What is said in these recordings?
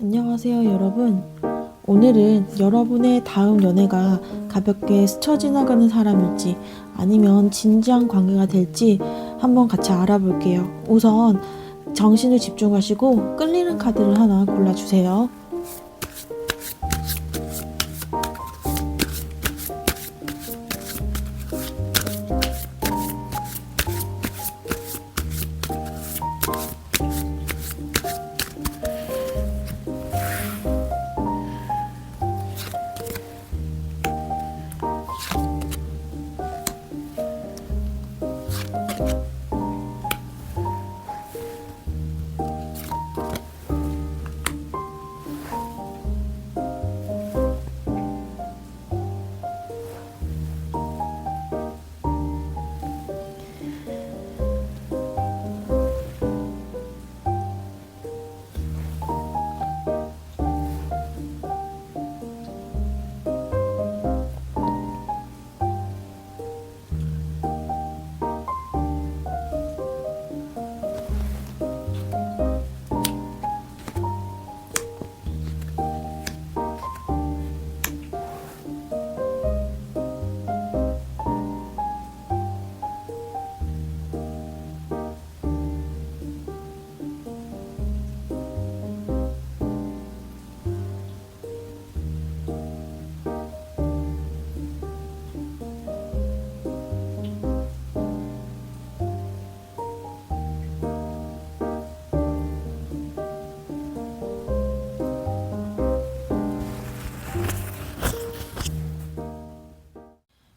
안녕하세요, 여러분. 오늘은 여러분의 다음 연애가 가볍게 스쳐 지나가는 사람일지 아니면 진지한 관계가 될지 한번 같이 알아볼게요. 우선 정신을 집중하시고 끌리는 카드를 하나 골라주세요.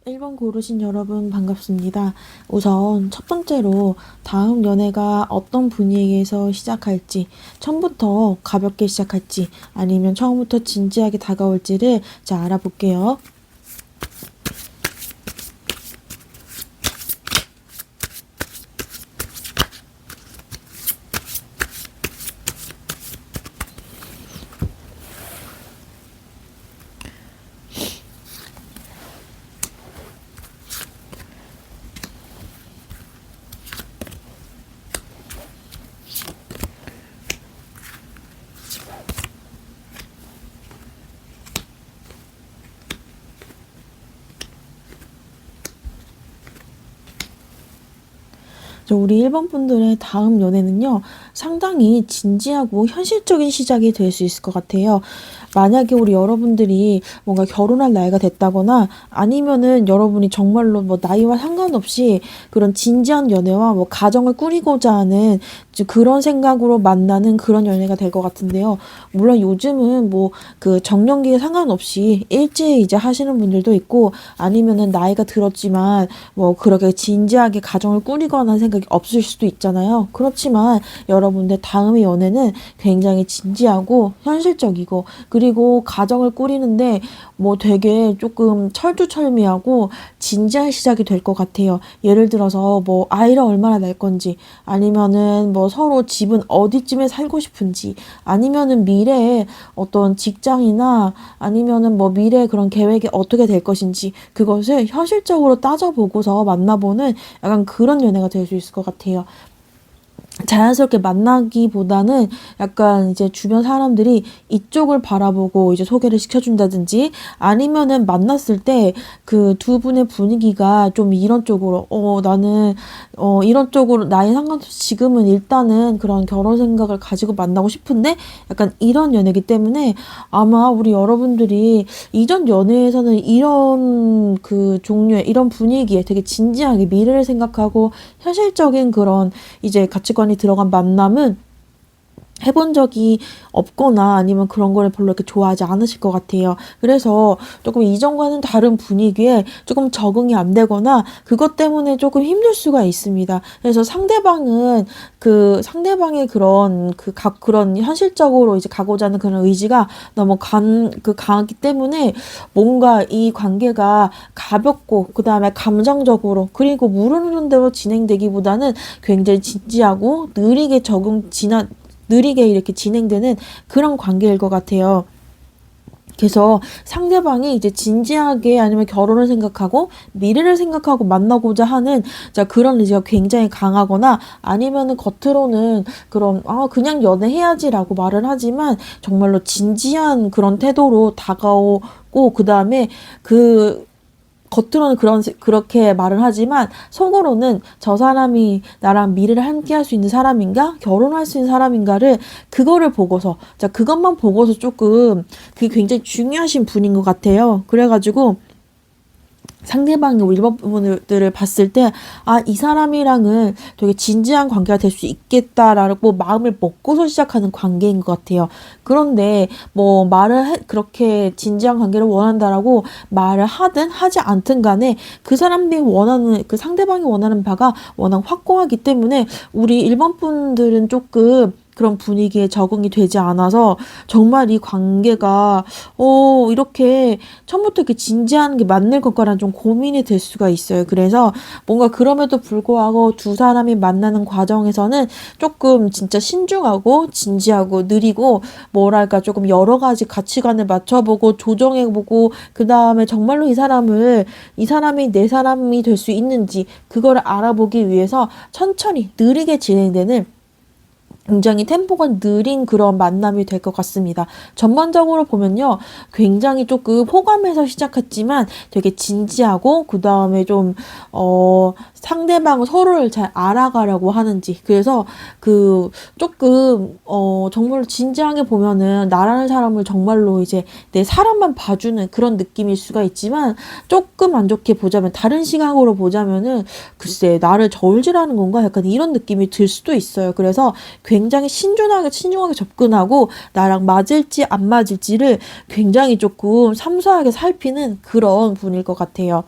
1번 고르신 여러분 반갑습니다. 우선 첫 번째로 다음 연애가 어떤 분위기에서 시작할지, 처음부터 가볍게 시작할지 아니면 처음부터 진지하게 다가올지를 자 알아볼게요. 우리 1번 분들의 다음 연애는요, 상당히 진지하고 현실적인 시작이 될 수 있을 것 같아요. 만약에 우리 여러분들이 뭔가 결혼할 나이가 됐다거나 아니면은 여러분이 정말로 뭐 나이와 상관없이 그런 진지한 연애와 뭐 가정을 꾸리고자 하는 그런 생각으로 만나는 그런 연애가 될 것 같은데요. 물론 요즘은 뭐 그 정년기에 상관없이 일찍 이제 하시는 분들도 있고 아니면은 나이가 들었지만 뭐 그렇게 진지하게 가정을 꾸리거나 하는 생각이 없을 수도 있잖아요. 그렇지만 여러분들 다음의 연애는 굉장히 진지하고 현실적이고 그리고 가정을 꾸리는데 뭐 되게 조금 철두철미하고 진지한 시작이 될 것 같아요. 예를 들어서 뭐 아이를 얼마나 낳을 건지 아니면은 뭐 서로 집은 어디쯤에 살고 싶은지 아니면은 미래에 어떤 직장이나 아니면은 뭐 미래의 그런 계획이 어떻게 될 것인지 그것을 현실적으로 따져보고서 만나보는 약간 그런 연애가 될 수 있을 것 같아요. 자연스럽게 만나기보다는 약간 이제 주변 사람들이 이쪽을 바라보고 이제 소개를 시켜준다든지 아니면은 만났을 때 그 두 분의 분위기가 좀 이런 쪽으로 나는 이런 쪽으로 나이 상관없이 지금은 일단은 그런 결혼 생각을 가지고 만나고 싶은데 약간 이런 연애이기 때문에 아마 우리 여러분들이 이전 연애에서는 이런 그 종류의 이런 분위기에 되게 진지하게 미래를 생각하고 현실적인 그런 이제 가치관이 들어간 만남은 해본 적이 없거나 아니면 그런 거를 별로 이렇게 좋아하지 않으실 것 같아요. 그래서 조금 이전과는 다른 분위기에 조금 적응이 안 되거나 그것 때문에 조금 힘들 수가 있습니다. 그래서 상대방은 그 상대방의 그런 그런 현실적으로 이제 가고자 하는 그런 의지가 너무 강하기 때문에 뭔가 이 관계가 가볍고 그다음에 감정적으로 그리고 무르르는 대로 진행되기보다는 굉장히 진지하고 느리게 이렇게 진행되는 그런 관계일 것 같아요. 그래서 상대방이 이제 진지하게 아니면 결혼을 생각하고 미래를 생각하고 만나고자 하는 자 그런 의지가 굉장히 강하거나 아니면은 겉으로는 그런 그냥 연애해야지라고 말을 하지만 정말로 진지한 그런 태도로 다가오고 그다음에 그 겉으로는 그렇게 말을 하지만 속으로는 저 사람이 나랑 미래를 함께 할 수 있는 사람인가? 결혼할 수 있는 사람인가를 그거를 보고서 자 그것만 보고서 조금 그게 굉장히 중요하신 분인 것 같아요. 그래가지고 상대방의 일반 부분들을 봤을 때, 이 사람이랑은 되게 진지한 관계가 될 수 있겠다라고 마음을 먹고서 시작하는 관계인 것 같아요. 그런데, 뭐, 그렇게 진지한 관계를 원한다라고 말을 하든 하지 않든 간에 그 사람들이 그 상대방이 원하는 바가 워낙 확고하기 때문에 우리 일반 분들은 조금 그런 분위기에 적응이 되지 않아서 정말 이 관계가 이렇게 처음부터 이렇게 진지한 게 맞는 것과는 좀 고민이 될 수가 있어요. 그래서 뭔가 그럼에도 불구하고 두 사람이 만나는 과정에서는 조금 진짜 신중하고 진지하고 느리고 뭐랄까 조금 여러 가지 가치관을 맞춰보고 조정해보고 그 다음에 정말로 이 사람이 내 사람이 될 수 있는지 그거를 알아보기 위해서 천천히 느리게 진행되는 굉장히 템포가 느린 그런 만남이 될 것 같습니다. 전반적으로 보면요. 굉장히 조금 호감해서 시작했지만 되게 진지하고 그 다음에 좀 상대방 서로를 잘 알아가려고 하는지 그래서 조금 정말로 진지하게 보면은 나라는 사람을 정말로 이제 내 사람만 봐주는 그런 느낌일 수가 있지만 조금 안 좋게 보자면 다른 시각으로 보자면은 글쎄 나를 저울질하는 건가 약간 이런 느낌이 들 수도 있어요. 그래서 굉장히 신중하게 접근하고 나랑 맞을지 안 맞을지를 굉장히 조금 섬세하게 살피는 그런 분일 것 같아요.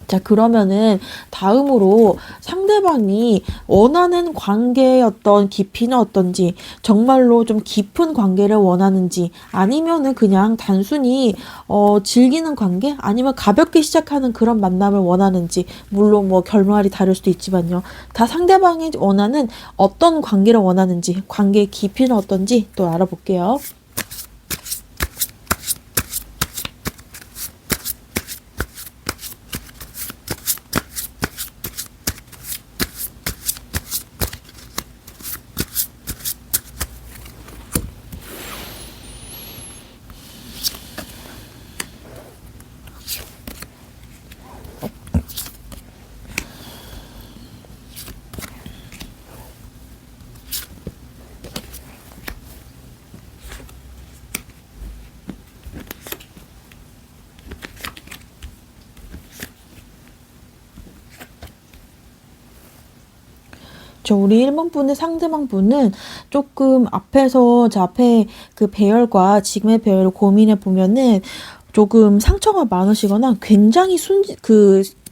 자, 그러면은 다음으로 상대방이 원하는 관계의 어떤 깊이는 어떤지, 정말로 좀 깊은 관계를 원하는지, 아니면은 그냥 단순히 즐기는 관계, 아니면 가볍게 시작하는 그런 만남을 원하는지, 물론 뭐 결말이 다를 수도 있지만요. 다 상대방이 원하는 어떤 관계를 원하는지, 관계의 깊이는 어떤지 또 알아볼게요. 우리 1번 분의 상대방 분은 조금 앞에 그 배열과 지금의 배열을 고민해 보면은 조금 상처가 많으시거나 굉장히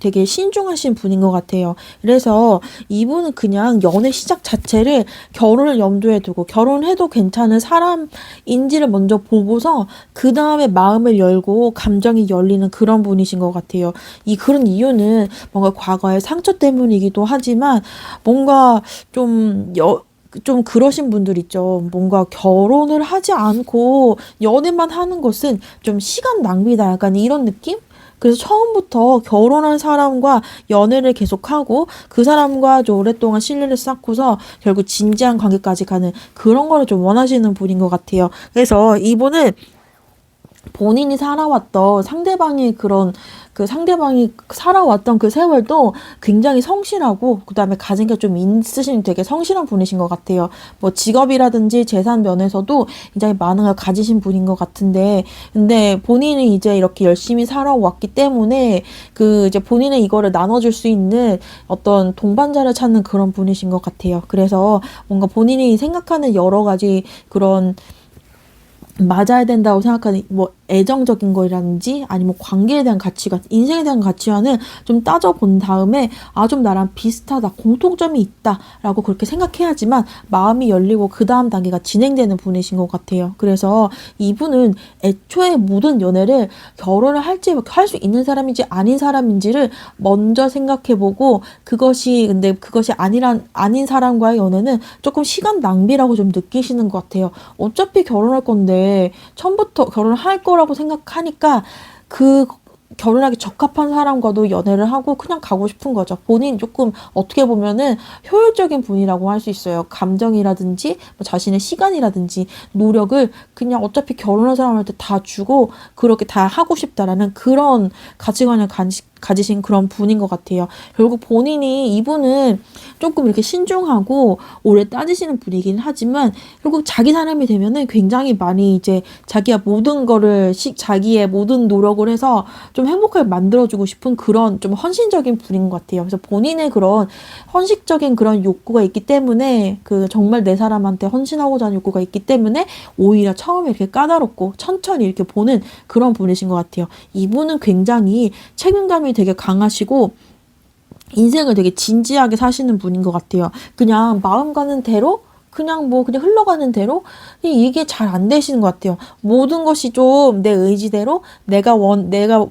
되게 신중하신 분인 것 같아요. 그래서 이분은 그냥 연애 시작 자체를 결혼을 염두에 두고 결혼해도 괜찮은 사람인지를 먼저 보고서 그 다음에 마음을 열고 감정이 열리는 그런 분이신 것 같아요. 그런 이유는 뭔가 과거의 상처 때문이기도 하지만 뭔가 좀 그러신 분들 있죠. 뭔가 결혼을 하지 않고 연애만 하는 것은 좀 시간 낭비다. 약간 이런 느낌? 그래서 처음부터 결혼한 사람과 연애를 계속하고 그 사람과 좀 오랫동안 신뢰를 쌓고서 결국 진지한 관계까지 가는 그런 거를 좀 원하시는 분인 것 같아요. 그래서 이분은 본인이 살아왔던 상대방이 살아왔던 그 세월도 굉장히 성실하고 그다음에 가진 게 좀 있으신 되게 성실한 분이신 것 같아요. 뭐 직업이라든지 재산 면에서도 굉장히 많은 걸 가지신 분인 것 같은데 근데 본인이 이제 이렇게 열심히 살아왔기 때문에 이제 본인의 이거를 나눠줄 수 있는 어떤 동반자를 찾는 그런 분이신 것 같아요. 그래서 뭔가 본인이 생각하는 여러 가지 그런 맞아야 된다고 생각하는 뭐 애정적인 거라든지 아니면 관계에 대한 가치관, 인생에 대한 가치관을 좀 따져본 다음에 좀 나랑 비슷하다, 공통점이 있다라고 그렇게 생각해야지만 마음이 열리고 그 다음 단계가 진행되는 분이신 것 같아요. 그래서 이분은 애초에 모든 연애를 결혼을 할 수 있는 사람인지 아닌 사람인지를 먼저 생각해보고 근데 그것이 아닌 사람과의 연애는 조금 시간 낭비라고 좀 느끼시는 것 같아요. 어차피 결혼할 건데 이제 처음부터 결혼을 할 거라고 생각하니까 그 결혼하기 적합한 사람과도 연애를 하고 그냥 가고 싶은 거죠. 본인 조금 어떻게 보면은 효율적인 분이라고 할 수 있어요. 감정이라든지 뭐 자신의 시간이라든지 노력을 그냥 어차피 결혼한 사람한테 다 주고 그렇게 다 하고 싶다라는 그런 가치관을 가지신 그런 분인 것 같아요. 결국 본인이 이분은 조금 이렇게 신중하고 오래 따지시는 분이긴 하지만 결국 자기 사람이 되면은 굉장히 많이 이제 자기가 모든 거를 자기의 모든 노력을 해서 좀 행복하게 만들어주고 싶은 그런 좀 헌신적인 분인 것 같아요. 그래서 본인의 그런 헌식적인 그런 욕구가 있기 때문에 그 정말 내 사람한테 헌신하고자 하는 욕구가 있기 때문에 오히려 처음에 이렇게 까다롭고 천천히 이렇게 보는 그런 분이신 것 같아요. 이분은 굉장히 책임감이 되게 강하시고 인생을 되게 진지하게 사시는 분인 것 같아요. 그냥 마음 가는 대로 그냥 그냥 흘러가는 대로 이게 잘 안 되시는 것 같아요. 모든 것이 좀 내 의지대로 내가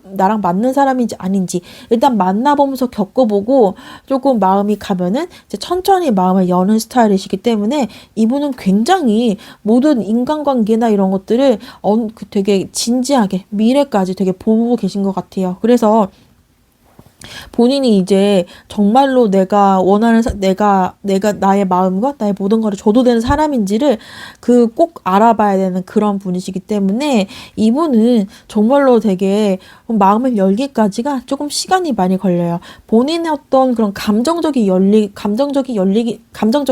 나랑 맞는 사람인지 아닌지 일단 만나보면서 겪어보고 조금 마음이 가면은 이제 천천히 마음을 여는 스타일이시기 때문에 이분은 굉장히 모든 인간관계나 이런 것들을 되게 진지하게 미래까지 되게 보고 계신 것 같아요. 그래서 본인이 이제 정말로 내가 원하는 내가 나의 마음과 나의 모든 거를 줘도 되는 사람인지를 꼭 알아봐야 되는 그런 분이시기 때문에 이분은 정말로 되게 마음을 열기까지가 조금 시간이 많이 걸려요. 본인의 어떤 그런 감정적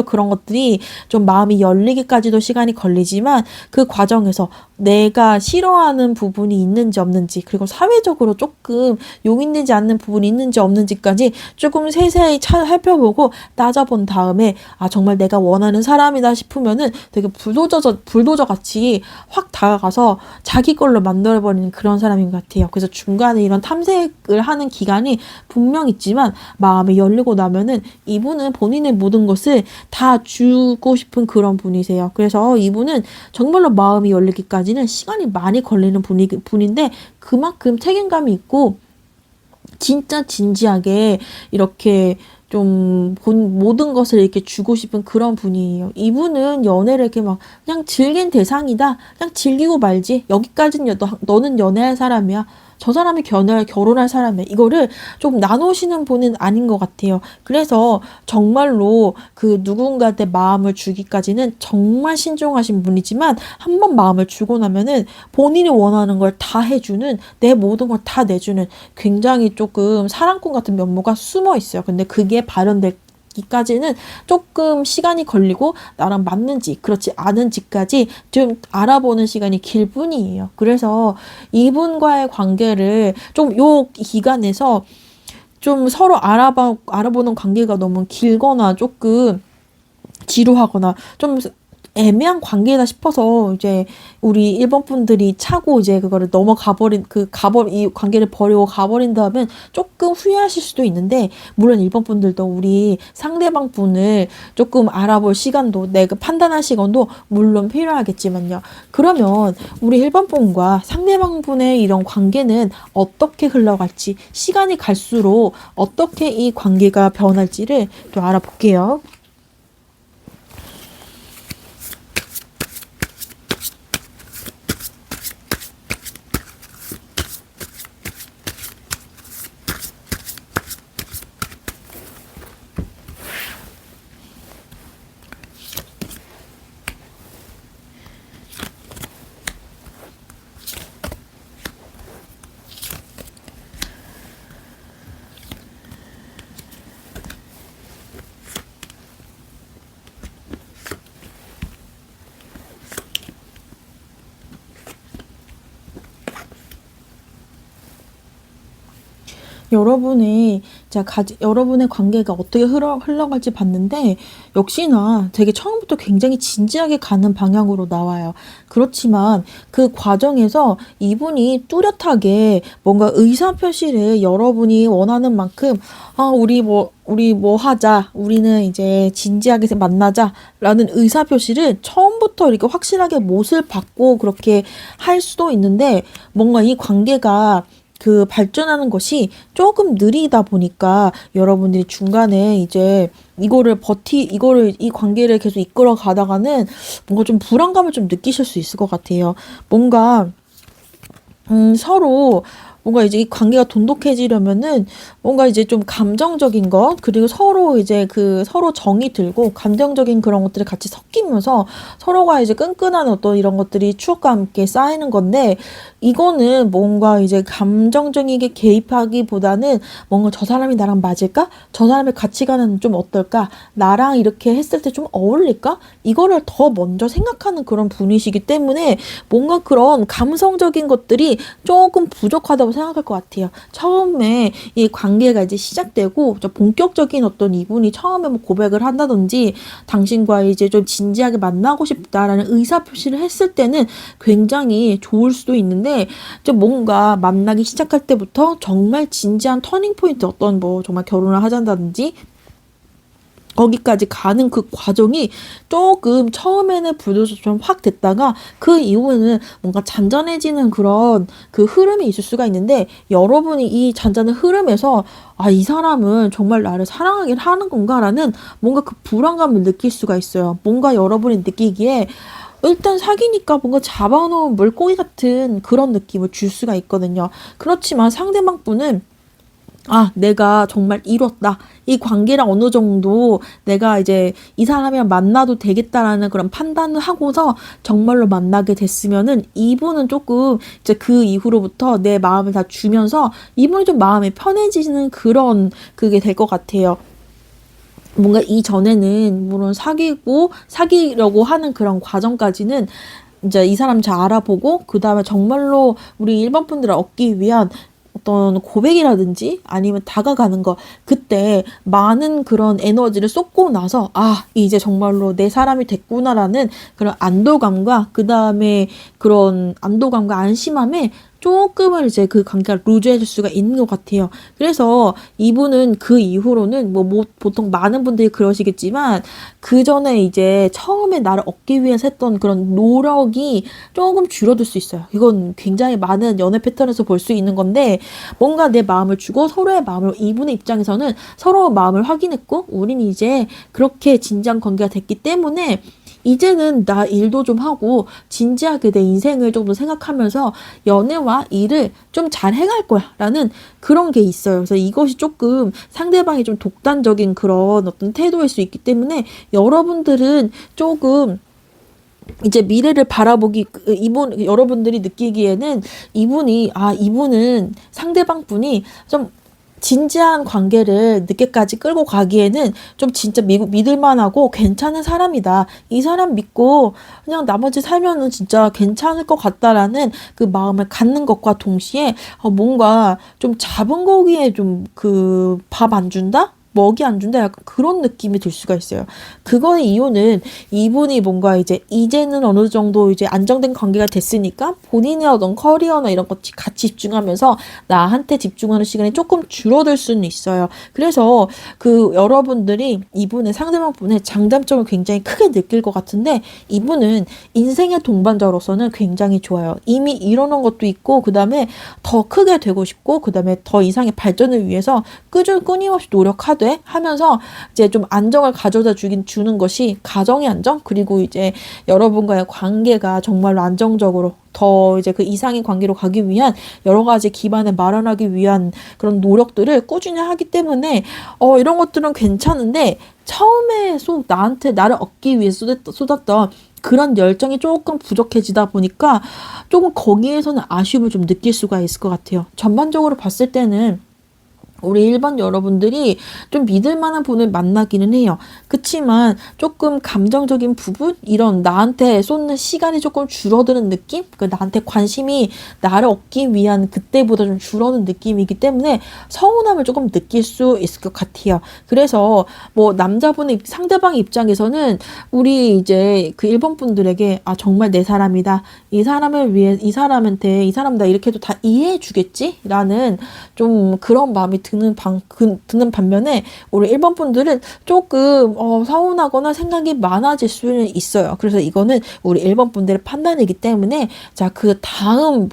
그런 것들이 좀 마음이 열리기까지도 시간이 걸리지만 그 과정에서 내가 싫어하는 부분이 있는지 없는지 그리고 사회적으로 조금 용인되지 않는 부분이 있는지 없는지까지 조금 세세히 살펴보고 따져본 다음에 정말 내가 원하는 사람이다 싶으면은 되게 불도저 같이 확 다가가서 자기 걸로 만들어버리는 그런 사람인 것 같아요. 그래서 중간에 이런 탐색을 하는 기간이 분명 있지만 마음이 열리고 나면은 이분은 본인의 모든 것을 다 주고 싶은 그런 분이세요. 그래서 이분은 정말로 마음이 열리기까지는 시간이 많이 걸리는 분인데 그만큼 책임감이 있고 진짜 진지하게 이렇게 좀 모든 것을 이렇게 주고 싶은 그런 분이에요. 이분은 연애를 이렇게 그냥 즐긴 대상이다. 그냥 즐기고 말지. 여기까지는 너는 연애할 사람이야. 저 사람이 결혼할 사람이야. 이거를 좀 나누시는 분은 아닌 것 같아요. 그래서 정말로 그 누군가한테 마음을 주기까지는 정말 신중하신 분이지만 한번 마음을 주고 나면은 본인이 원하는 걸 다 해주는 내 모든 걸 다 내주는 굉장히 조금 사랑꾼 같은 면모가 숨어 있어요. 근데 그게 발현되기까지는 조금 시간이 걸리고 나랑 맞는지 그렇지 않은지까지 좀 알아보는 시간이 길 뿐이에요. 그래서 이분과의 관계를 좀 요 기간에서 좀 서로 알아보는 관계가 너무 길거나 조금 지루하거나 좀 애매한 관계다 싶어서 이제 우리 1번 분들이 차고 이제 그거를 이 관계를 버리고 가버린 다음엔 조금 후회하실 수도 있는데 물론 1번 분들도 우리 상대방 분을 조금 알아볼 시간도 내가 판단할 시간도 물론 필요하겠지만요. 그러면 우리 1번 분과 상대방 분의 이런 관계는 어떻게 흘러갈지 시간이 갈수록 어떻게 이 관계가 변할지를 또 알아볼게요. 여러분의 관계가 어떻게 흘러갈지 봤는데 역시나 되게 처음부터 굉장히 진지하게 가는 방향으로 나와요. 그렇지만 그 과정에서 이분이 뚜렷하게 뭔가 의사표시를 여러분이 원하는 만큼 우리 뭐 하자. 우리는 이제 진지하게 만나자. 라는 의사표시를 처음부터 이렇게 확실하게 못을 받고 그렇게 할 수도 있는데 뭔가 이 관계가 그 발전하는 것이 조금 느리다 보니까 여러분들이 중간에 이제 이 관계를 계속 이끌어 가다가는 뭔가 좀 불안감을 좀 느끼실 수 있을 것 같아요. 뭔가 서로 뭔가 이제 이 관계가 돈독해지려면은 뭔가 이제 좀 감정적인 것, 그리고 서로 이제 서로 정이 들고 감정적인 그런 것들이 같이 섞이면서 서로가 이제 끈끈한 어떤 이런 것들이 추억과 함께 쌓이는 건데, 이거는 뭔가 이제 감정적이게 개입하기보다는 뭔가 저 사람이 나랑 맞을까? 저 사람의 가치관은 좀 어떨까? 나랑 이렇게 했을 때 좀 어울릴까? 이거를 더 먼저 생각하는 그런 분이시기 때문에 뭔가 그런 감성적인 것들이 조금 부족하다고 생각할 것 같아요. 처음에 이 관계가 이제 시작되고 본격적인 어떤 이분이 처음에 뭐 고백을 한다든지 당신과 이제 좀 진지하게 만나고 싶다라는 의사표시를 했을 때는 굉장히 좋을 수도 있는데, 좀 뭔가 만나기 시작할 때부터 정말 진지한 터닝 포인트, 어떤 뭐 정말 결혼을 하자든지 거기까지 가는 그 과정이 조금 처음에는 불도저 좀 확 됐다가 그 이후에는 뭔가 잔잔해지는 그런 그 흐름이 있을 수가 있는데, 여러분이 이 잔잔한 흐름에서 아, 이 사람은 정말 나를 사랑하긴 하는 건가라는 뭔가 그 불안감을 느낄 수가 있어요. 뭔가 여러분이 느끼기에 일단 사귀니까 뭔가 잡아놓은 물고기 같은 그런 느낌을 줄 수가 있거든요. 그렇지만 상대방 분은 아, 내가 정말 이뤘다. 이 관계를 어느 정도 내가 이제 이 사람이랑 만나도 되겠다라는 그런 판단을 하고서 정말로 만나게 됐으면은, 이분은 조금 이제 그 이후로부터 내 마음을 다 주면서 이분이 좀 마음이 편해지는 그런 그게 될 것 같아요. 뭔가 이전에는 물론 사귀려고 하는 그런 과정까지는 이제 이 사람 잘 알아보고 그 다음에 정말로 우리 일반 분들을 얻기 위한 어떤 고백이라든지 아니면 다가가는 거, 그때 많은 그런 에너지를 쏟고 나서 아, 이제 정말로 내 사람이 됐구나라는 그런 안도감과 그 다음에 그런 안도감과 안심함에 조금은 이제 그 관계가 루즈해질 수가 있는 것 같아요. 그래서 이분은 그 이후로는 뭐 보통 많은 분들이 그러시겠지만, 그 전에 이제 처음에 나를 얻기 위해서 했던 그런 노력이 조금 줄어들 수 있어요. 이건 굉장히 많은 연애 패턴에서 볼 수 있는 건데, 뭔가 내 마음을 주고 서로의 마음을, 이분의 입장에서는 서로 마음을 확인했고 우린 이제 그렇게 진지한 관계가 됐기 때문에 이제는 나 일도 좀 하고 진지하게 내 인생을 좀 더 생각하면서 연애와 일을 좀 잘 해갈 거야 라는 그런 게 있어요. 그래서 이것이 조금 상대방이 좀 독단적인 그런 어떤 태도일 수 있기 때문에, 여러분들은 조금 이제 미래를 여러분들이 느끼기에는 이분은 상대방 분이 좀 진지한 관계를 늦게까지 끌고 가기에는 좀 진짜 믿을만하고 괜찮은 사람이다. 이 사람 믿고 그냥 나머지 살면은 진짜 괜찮을 것 같다라는 그 마음을 갖는 것과 동시에 뭔가 좀 잡은 고기에 좀 그 밥 안 준다? 먹이 안 준다? 약간 그런 느낌이 들 수가 있어요. 그거의 이유는 이분이 뭔가 이제는 어느 정도 이제 안정된 관계가 됐으니까 본인의 어떤 커리어나 이런 것 같이 집중하면서 나한테 집중하는 시간이 조금 줄어들 수는 있어요. 그래서 그 여러분들이 이분의 상대방 분의 장단점을 굉장히 크게 느낄 것 같은데, 이분은 인생의 동반자로서는 굉장히 좋아요. 이미 이뤄놓은 것도 있고, 그 다음에 더 크게 되고 싶고, 그 다음에 더 이상의 발전을 위해서 끊임없이 노력하되 하면서 이제 좀 안정을 가져다 주는 것이 가정의 안정, 그리고 이제 여러분과의 관계가 정말로 안정적으로 더 이제 그 이상의 관계로 가기 위한 여러 가지 기반을 마련하기 위한 그런 노력들을 꾸준히 하기 때문에 이런 것들은 괜찮은데, 처음에 나를 얻기 위해 쏟았던 그런 열정이 조금 부족해지다 보니까 조금 거기에서는 아쉬움을 좀 느낄 수가 있을 것 같아요. 전반적으로 봤을 때는 우리 일반 여러분들이 좀 믿을 만한 분을 만나기는 해요. 그치만 조금 감정적인 부분, 이런 나한테 쏟는 시간이 조금 줄어드는 느낌? 나한테 관심이 나를 얻기 위한 그때보다 좀 줄어든 느낌이기 때문에 서운함을 조금 느낄 수 있을 것 같아요. 그래서 뭐 상대방 입장에서는 우리 이제 그 일본 분들에게 아, 정말 내 사람이다. 이 사람을 위해, 이 사람 나 이렇게 해도 다 이해해 주겠지? 라는 좀 그런 마음이 드는 반면에, 우리 일본 분들은 조금 서운하거나 생각이 많아질 수는 있어요. 그래서 이거는 우리 일본 분들의 판단이기 때문에, 자, 그 다음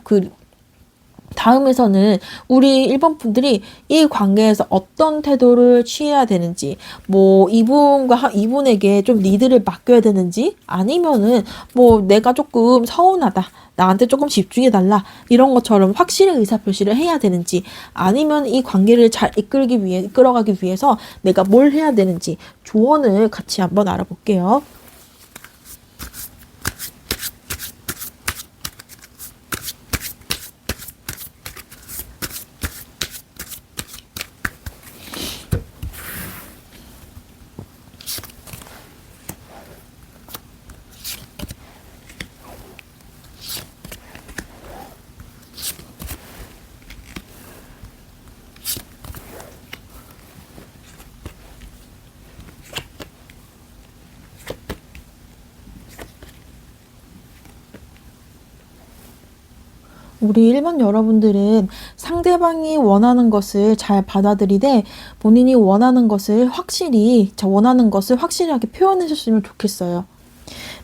다음에서는 우리 1번 분들이 이 관계에서 어떤 태도를 취해야 되는지, 뭐 이분에게 좀 리드를 맡겨야 되는지, 아니면은 뭐 내가 조금 서운하다, 나한테 조금 집중해달라, 이런 것처럼 확실히 의사표시를 해야 되는지, 아니면 이 관계를 잘 이끌어가기 위해서 내가 뭘 해야 되는지 조언을 같이 한번 알아볼게요. 우리 일반 여러분들은 상대방이 원하는 것을 잘 받아들이되 본인이 원하는 것을 확실하게 표현해 줬으면 좋겠어요.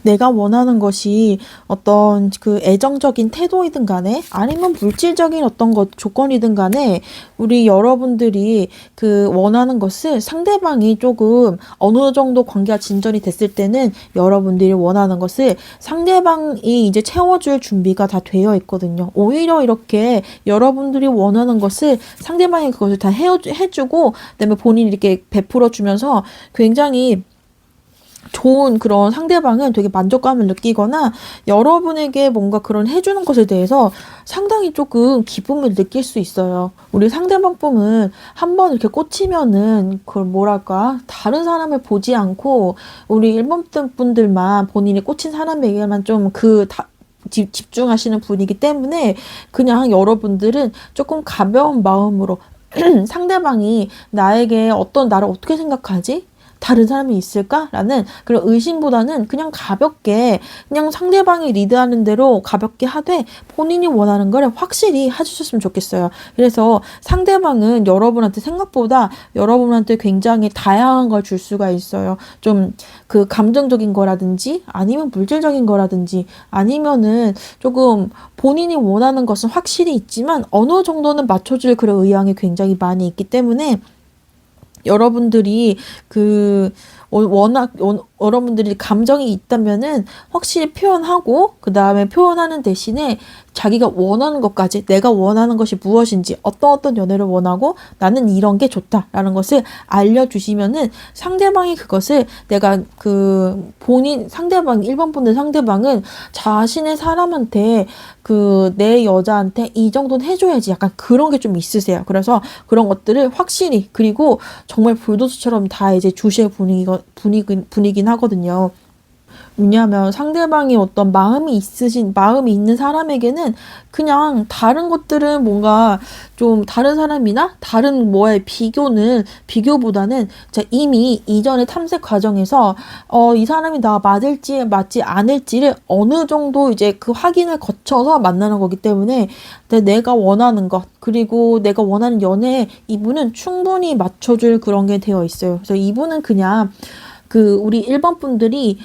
내가 원하는 것이 어떤 그 애정적인 태도이든 간에, 아니면 물질적인 어떤 조건이든 간에, 우리 여러분들이 그 원하는 것을 상대방이 조금 어느 정도 관계가 진전이 됐을 때는 여러분들이 원하는 것을 상대방이 이제 채워줄 준비가 다 되어 있거든요. 오히려 이렇게 여러분들이 원하는 것을 상대방이 그것을 다 해주고 그다음에 본인이 이렇게 베풀어 주면서 굉장히 좋은 그런, 상대방은 되게 만족감을 느끼거나 여러분에게 뭔가 그런 해주는 것에 대해서 상당히 조금 기쁨을 느낄 수 있어요. 우리 상대방 뿜은 한번 이렇게 꽂히면은 그걸 뭐랄까, 다른 사람을 보지 않고 우리 일본 분들만, 본인이 꽂힌 사람에게만 좀 집중하시는 분이기 때문에 그냥 여러분들은 조금 가벼운 마음으로 상대방이 나를 어떻게 생각하지? 다른 사람이 있을까라는 그런 의심보다는 그냥 가볍게, 그냥 상대방이 리드하는 대로 가볍게 하되 본인이 원하는 걸 확실히 해주셨으면 좋겠어요. 그래서 상대방은 생각보다 여러분한테 굉장히 다양한 걸 줄 수가 있어요. 좀 그 감정적인 거라든지, 아니면 물질적인 거라든지, 아니면은 조금 본인이 원하는 것은 확실히 있지만 어느 정도는 맞춰줄 그런 의향이 굉장히 많이 있기 때문에 여러분들이 여러분들이 감정이 있다면은 확실히 표현하고, 그 다음에 표현하는 대신에 자기가 원하는 것까지, 내가 원하는 것이 무엇인지, 어떤 연애를 원하고 나는 이런 게 좋다라는 것을 알려주시면은 상대방이 그것을 일반 분들 상대방은 자신의 사람한테 내 여자한테 이 정도는 해줘야지, 약간 그런 게 좀 있으세요. 그래서 그런 것들을 확실히, 그리고 정말 불도수처럼 다 이제 주시의 분이긴 하거든요. 왜냐하면 상대방이 어떤 마음이 있는 사람에게는 그냥 다른 것들은 뭔가 좀 다른 사람이나 다른 뭐의 비교보다는 이미 이전의 탐색 과정에서 이 사람이 나 맞지 않을지를 어느 정도 이제 그 확인을 거쳐서 만나는 거기 때문에 내가 원하는 것, 그리고 내가 원하는 연애에 이분은 충분히 맞춰줄 그런 게 되어 있어요. 그래서 이분은 그냥 우리 일본 분들이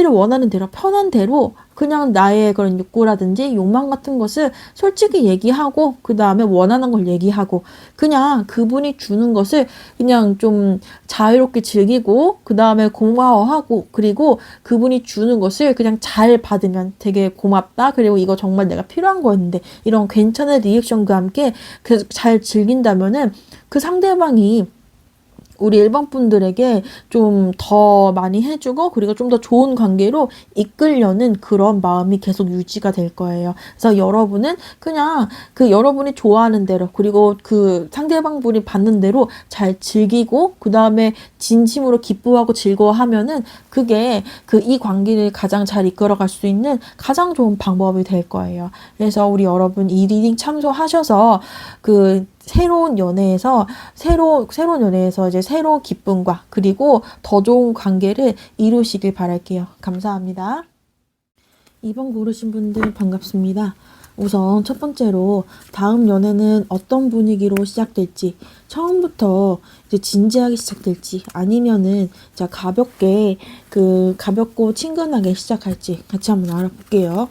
원하는 대로, 편한 대로 그냥 나의 그런 욕구라든지 욕망 같은 것을 솔직히 얘기하고, 그 다음에 원하는 걸 얘기하고, 그냥 그분이 주는 것을 그냥 좀 자유롭게 즐기고, 그 다음에 고마워하고, 그리고 그분이 주는 것을 그냥 잘 받으면 되게 고맙다, 그리고 이거 정말 내가 필요한 거였는데, 이런 괜찮은 리액션과 함께 계속 잘 즐긴다면은 그 상대방이 우리 일반 분들에게 좀 더 많이 해주고, 그리고 좀 더 좋은 관계로 이끌려는 그런 마음이 계속 유지가 될 거예요. 그래서 여러분은 그냥 여러분이 좋아하는 대로, 그리고 상대방 분이 받는 대로 잘 즐기고, 그 다음에 진심으로 기뻐하고 즐거워하면은 그게 이 관계를 가장 잘 이끌어갈 수 있는 가장 좋은 방법이 될 거예요. 그래서 우리 여러분 이 리딩 참조하셔서 새로운 연애에서 이제 새로운 기쁨과, 그리고 더 좋은 관계를 이루시길 바랄게요. 감사합니다. 2번 고르신 분들 반갑습니다. 우선 첫 번째로 다음 연애는 어떤 분위기로 시작될지, 처음부터 이제 진지하게 시작될지, 아니면은 가볍고 친근하게 시작할지 같이 한번 알아볼게요.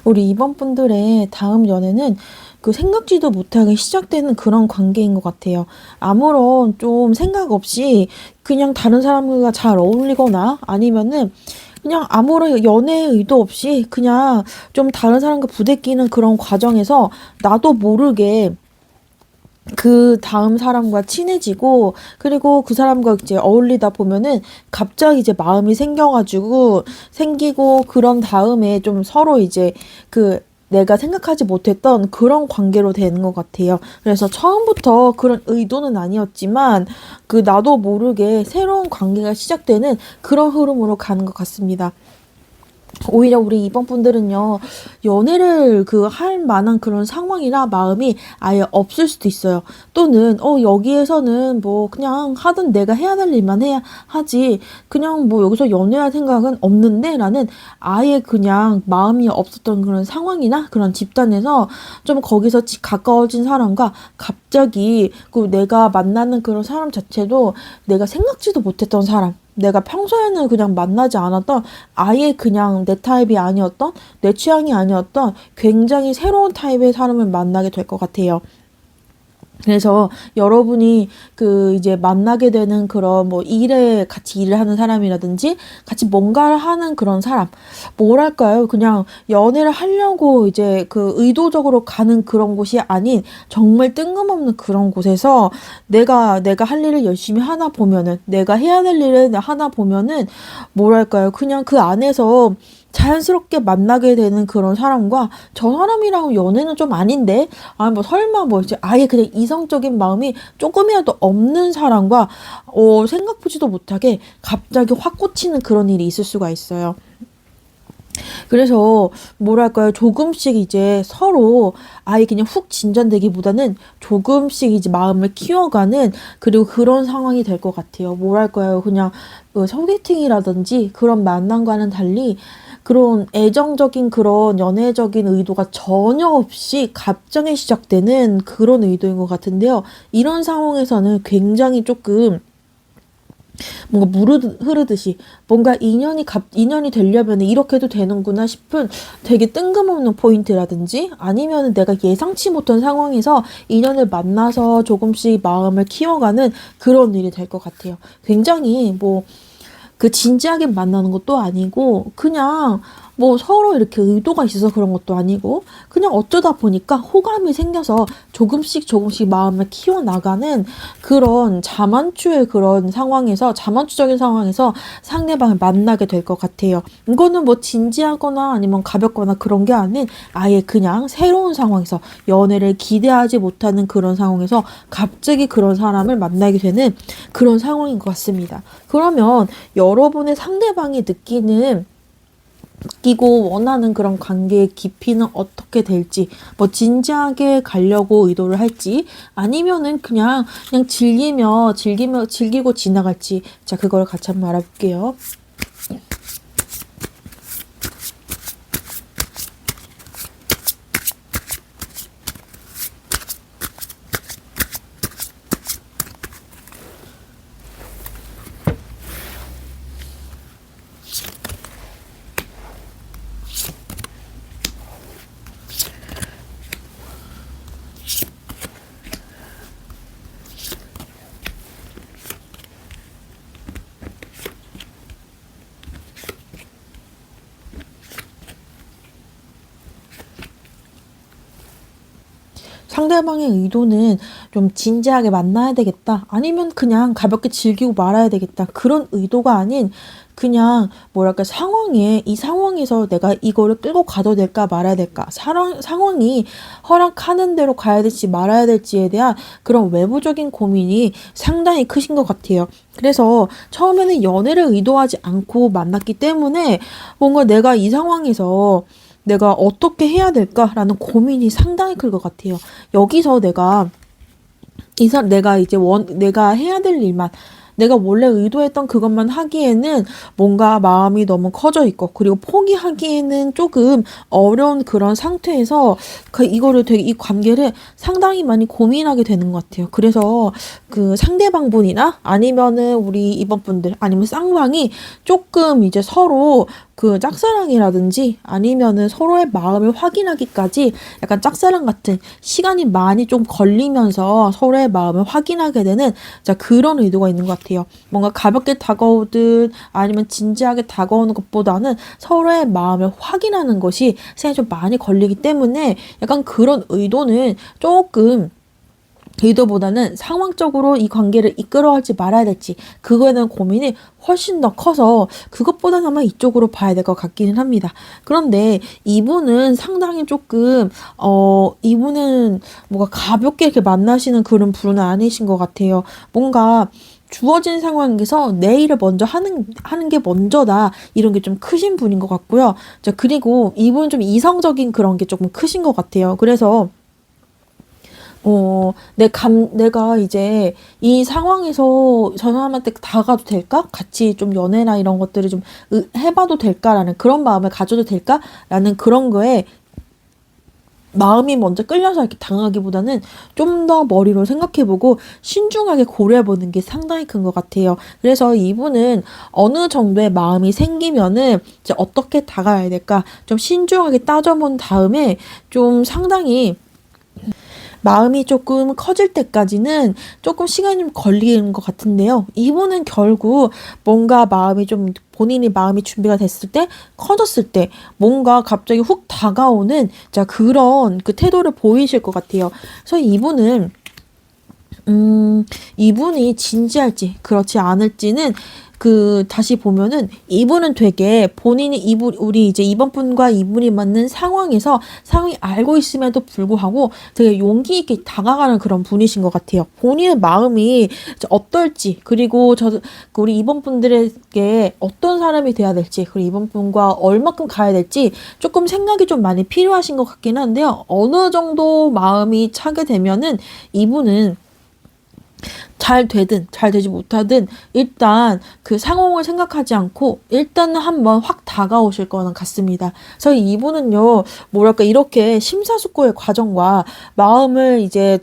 우리 이번 분들의 다음 연애는 그 생각지도 못하게 시작되는 그런 관계인 것 같아요. 아무런 좀 생각 없이 그냥 다른 사람과 잘 어울리거나 아니면은 그냥 아무런 연애의 의도 없이 그냥 좀 다른 사람과 부대끼는 그런 과정에서 나도 모르게 그 다음 사람과 친해지고, 그리고 그 사람과 이제 어울리다 보면은 갑자기 이제 마음이 생기고 그런 다음에 좀 서로 이제 그 내가 생각하지 못했던 그런 관계로 되는 것 같아요. 그래서 처음부터 그런 의도는 아니었지만 그 나도 모르게 새로운 관계가 시작되는 그런 흐름으로 가는 것 같습니다. 오히려 우리 이번 분들은요, 연애를 그 할 만한 그런 상황이나 마음이 아예 없을 수도 있어요. 또는, 여기에서는 뭐 그냥 하던 내가 해야 될 일만 해야 하지. 그냥 뭐 여기서 연애할 생각은 없는데? 라는 아예 그냥 마음이 없었던 그런 상황이나 그런 집단에서 좀 거기서 가까워진 사람과 갑자기 그 내가 만나는 그런 사람 자체도 내가 생각지도 못했던 사람, 내가 평소에는 그냥 만나지 않았던, 아예 그냥 내 타입이 아니었던, 내 취향이 아니었던 굉장히 새로운 타입의 사람을 만나게 될 것 같아요. 그래서 여러분이 그 이제 만나게 되는 그런 뭐 일에 같이 일을 하는 사람이라든지 같이 뭔가를 하는 그런 사람, 뭐랄까요? 그냥 연애를 하려고 이제 그 의도적으로 가는 그런 곳이 아닌 정말 뜬금없는 그런 곳에서 내가 할 일을 열심히 하나 보면은, 내가 해야 될 일을 하나 보면은, 뭐랄까요? 그냥 그 안에서 자연스럽게 만나게 되는 그런 사람과, 저 사람이랑 연애는 좀 아닌데, 아 뭐 설마 뭐 이제 아예 그냥 이성적인 마음이 조금이라도 없는 사람과 생각보지도 못하게 갑자기 확 꽂히는 그런 일이 있을 수가 있어요. 그래서 뭐랄까요, 조금씩 이제 서로 아예 그냥 훅 진전되기보다는 조금씩 이제 마음을 키워가는, 그리고 그런 상황이 될 것 같아요. 뭐랄까요, 그냥 소개팅이라든지 그런 만남과는 달리 그런 애정적인 그런 연애적인 의도가 전혀 없이 갑자기 시작되는 그런 의도인 것 같은데요. 이런 상황에서는 굉장히 조금 뭔가 물 흐르듯이, 뭔가 인연이 되려면 이렇게도 되는구나 싶은 되게 뜬금없는 포인트라든지, 아니면 내가 예상치 못한 상황에서 인연을 만나서 조금씩 마음을 키워가는 그런 일이 될 것 같아요. 굉장히 뭐 그 진지하게 만나는 것도 아니고, 그냥 뭐 서로 이렇게 의도가 있어서 그런 것도 아니고, 그냥 어쩌다 보니까 호감이 생겨서 조금씩 마음을 키워나가는 그런 자만추적인 상황에서 상대방을 만나게 될 것 같아요. 이거는 뭐 진지하거나 아니면 가볍거나 그런 게 아닌, 아예 그냥 새로운 상황에서, 연애를 기대하지 못하는 그런 상황에서 갑자기 그런 사람을 만나게 되는 그런 상황인 것 같습니다. 그러면 여러분의 상대방이 느끼고 원하는 그런 관계의 깊이는 어떻게 될지, 뭐 진지하게 가려고 의도를 할지, 아니면은 그냥 즐기고 지나갈지, 자, 그걸 같이 한번 알아볼게요. 상대방의 의도는 좀 진지하게 만나야 되겠다, 아니면 그냥 가볍게 즐기고 말아야 되겠다, 그런 의도가 아닌, 그냥 뭐랄까, 이 상황에서 내가 이거를 끌고 가도 될까 말아야 될까, 상황이 허락하는 대로 가야 될지 말아야 될지에 대한 그런 외부적인 고민이 상당히 크신 것 같아요. 그래서 처음에는 연애를 의도하지 않고 만났기 때문에 뭔가 내가 이 상황에서 내가 어떻게 해야 될까라는 고민이 상당히 클 것 같아요. 여기서 내가 이제 내가 해야 될 일만, 내가 원래 의도했던 그것만 하기에는 뭔가 마음이 너무 커져 있고, 그리고 포기하기에는 조금 어려운 그런 상태에서 이 관계를 상당히 많이 고민하게 되는 것 같아요. 그래서 그 상대방분이나 아니면은 우리 이번 분들, 아니면 쌍방이 조금 이제 서로 그 짝사랑이라든지 아니면은 서로의 마음을 확인하기까지 약간 짝사랑 같은 시간이 많이 좀 걸리면서 서로의 마음을 확인하게 되는 자 그런 의도가 있는 것 같아요. 뭔가 가볍게 다가오든 아니면 진지하게 다가오는 것보다는 서로의 마음을 확인하는 것이 시간이 좀 많이 걸리기 때문에 약간 그런 의도는 조금 의도보다는 상황적으로 이 관계를 이끌어갈지 말아야 될지 그거에 대한 고민이 훨씬 더 커서 그것보다는 아마 이쪽으로 봐야 될 것 같기는 합니다. 그런데 이분은 상당히 조금 이분은 뭔가 가볍게 이렇게 만나시는 그런 분은 아니신 것 같아요. 뭔가 주어진 상황에서 내 일을 먼저 하는 게 먼저다. 이런 게 좀 크신 분인 것 같고요. 자, 그리고 이분은 좀 이성적인 그런 게 조금 크신 것 같아요. 그래서 내가 이제 이 상황에서 저 사람한테 다가도 될까? 같이 좀 연애나 이런 것들을 좀 해봐도 될까라는 그런 마음을 가져도 될까라는 그런 거에 마음이 먼저 끌려서 이렇게 당하기보다는 좀 더 머리로 생각해보고 신중하게 고려해보는 게 상당히 큰 것 같아요. 그래서 이분은 어느 정도의 마음이 생기면은 이제 어떻게 다가야 될까? 좀 신중하게 따져본 다음에 좀 상당히 마음이 조금 커질 때까지는 조금 시간이 좀 걸리는 것 같은데요. 이분은 결국 뭔가 마음이 좀 본인이 마음이 준비가 됐을 때 커졌을 때 뭔가 갑자기 훅 다가오는 자 그런 그 태도를 보이실 것 같아요. 그래서 이분이 진지할지 그렇지 않을지는 다시 보면은 이분은 되게 본인이 우리 이제 이번 분과 이분이 맞는 상황에서 상황이 알고 있음에도 불구하고 되게 용기 있게 다가가는 그런 분이신 것 같아요. 본인의 마음이 어떨지, 그리고 우리 이번 분들에게 어떤 사람이 돼야 될지, 그리고 이번 분과 얼마큼 가야 될지 조금 생각이 좀 많이 필요하신 것 같긴 한데요. 어느 정도 마음이 차게 되면은 이분은 잘 되든 잘 되지 못하든 일단 그 상황을 생각하지 않고 일단은 한번 확 다가오실 거는 같습니다. 그래서 이분은요, 뭐랄까, 이렇게 심사숙고의 과정과 마음을 이제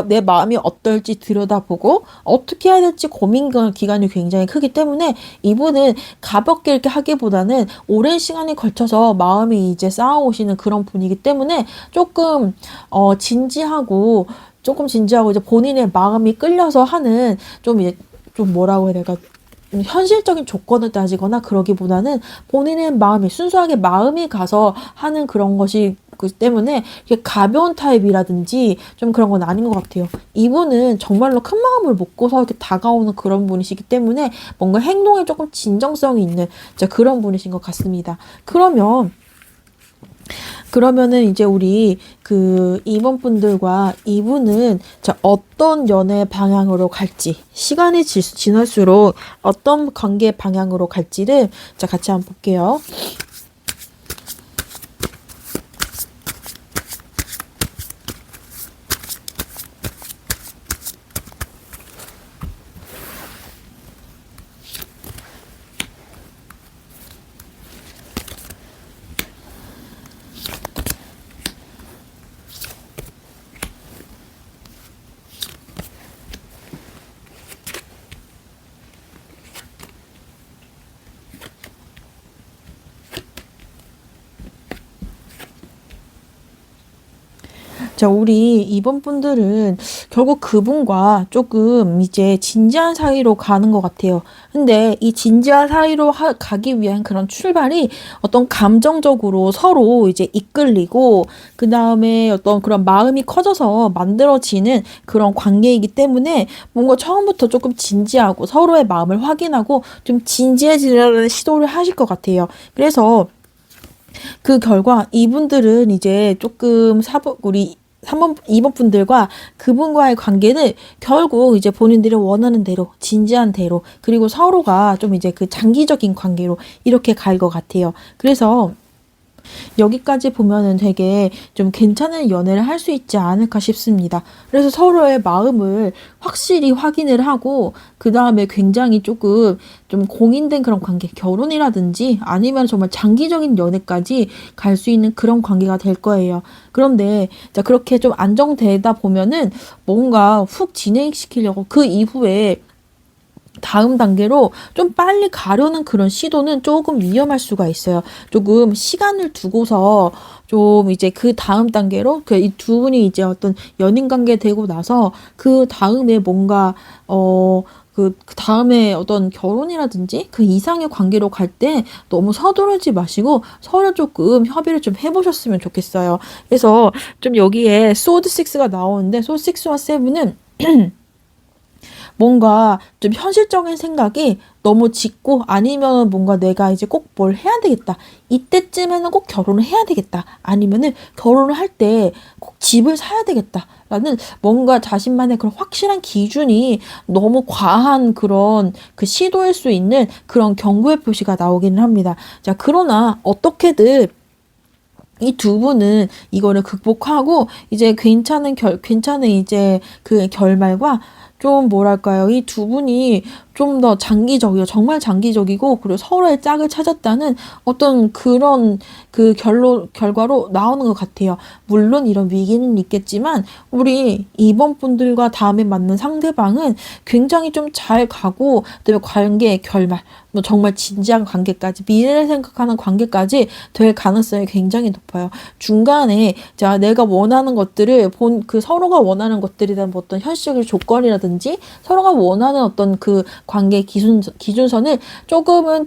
내 마음이 어떨지 들여다보고 어떻게 해야 될지 고민 기간이 굉장히 크기 때문에 이분은 가볍게 이렇게 하기보다는 오랜 시간이 걸쳐서 마음이 이제 쌓아오시는 그런 분이기 때문에 조금 진지하고 이제 본인의 마음이 끌려서 하는 좀 이제 좀 뭐라고 해야 될까, 현실적인 조건을 따지거나 그러기보다는 본인의 마음이 순수하게 마음이 가서 하는 그런 것이 그 때문에 이게 가벼운 타입이라든지 좀 그런 건 아닌 것 같아요. 이분은 정말로 큰 마음을 먹고서 이렇게 다가오는 그런 분이시기 때문에 뭔가 행동에 조금 진정성이 있는 그런 분이신 것 같습니다. 그러면은 이제 우리 이번 분들과 이분은 어떤 연애 방향으로 갈지, 시간이 지날수록 어떤 관계 방향으로 갈지를 같이 한번 볼게요. 자, 우리 이번 분들은 결국 그분과 조금 이제 진지한 사이로 가는 것 같아요. 근데 이 진지한 사이로 가기 위한 그런 출발이 어떤 감정적으로 서로 이제 이끌리고, 그 다음에 어떤 그런 마음이 커져서 만들어지는 그런 관계이기 때문에 뭔가 처음부터 조금 진지하고 서로의 마음을 확인하고 좀 진지해지려는 시도를 하실 것 같아요. 그래서 그 결과 이분들은 이제 조금 우리 2번 분들과 그분과의 관계는 결국 이제 본인들이 원하는 대로, 진지한 대로, 그리고 서로가 좀 이제 그 장기적인 관계로 이렇게 갈 것 같아요. 그래서 여기까지 보면은 되게 좀 괜찮은 연애를 할 수 있지 않을까 싶습니다. 그래서 서로의 마음을 확실히 확인을 하고, 그 다음에 굉장히 조금 좀 공인된 그런 관계, 결혼이라든지 아니면 정말 장기적인 연애까지 갈 수 있는 그런 관계가 될 거예요. 그런데 그렇게 좀 안정되다 보면은 뭔가 훅 진행시키려고 그 이후에 다음 단계로 좀 빨리 가려는 그런 시도는 조금 위험할 수가 있어요. 조금 시간을 두고서 좀 이제 그 다음 단계로 그 이 두 분이 이제 어떤 연인 관계 되고 나서 그 다음에 뭔가 그 다음에 어떤 결혼이라든지 그 이상의 관계로 갈 때 너무 서두르지 마시고 서로 조금 협의를 좀 해보셨으면 좋겠어요. 그래서 좀 여기에 소드 6가 나오는데 소드 6와 7은 뭔가 좀 현실적인 생각이 너무 짙고 아니면 뭔가 내가 이제 꼭 뭘 해야 되겠다. 이때쯤에는 꼭 결혼을 해야 되겠다. 아니면은 결혼을 할 때 꼭 집을 사야 되겠다. 라는 뭔가 자신만의 그런 확실한 기준이 너무 과한 그런 그 시도일 수 있는 그런 경고의 표시가 나오기는 합니다. 자, 그러나 어떻게든 이 두 분은 이거를 극복하고 이제 괜찮은 이제 그 결말과 좀 뭐랄까요? 이 두 분이 좀 더 장기적이고 정말 장기적이고 그리고 서로의 짝을 찾았다는 어떤 그런 그 결과로 나오는 것 같아요. 물론 이런 위기는 있겠지만 우리 이번 분들과 다음에 만난 상대방은 굉장히 좀 잘 가고 그다음에 관계의 결말 뭐 정말 진지한 관계까지 미래를 생각하는 관계까지 될 가능성이 굉장히 높아요. 중간에 자 내가 원하는 것들을 본 그 서로가 원하는 것들에 대한 뭐 어떤 현실적인 조건이라든지 서로가 원하는 어떤 그 관계 기준선을 조금은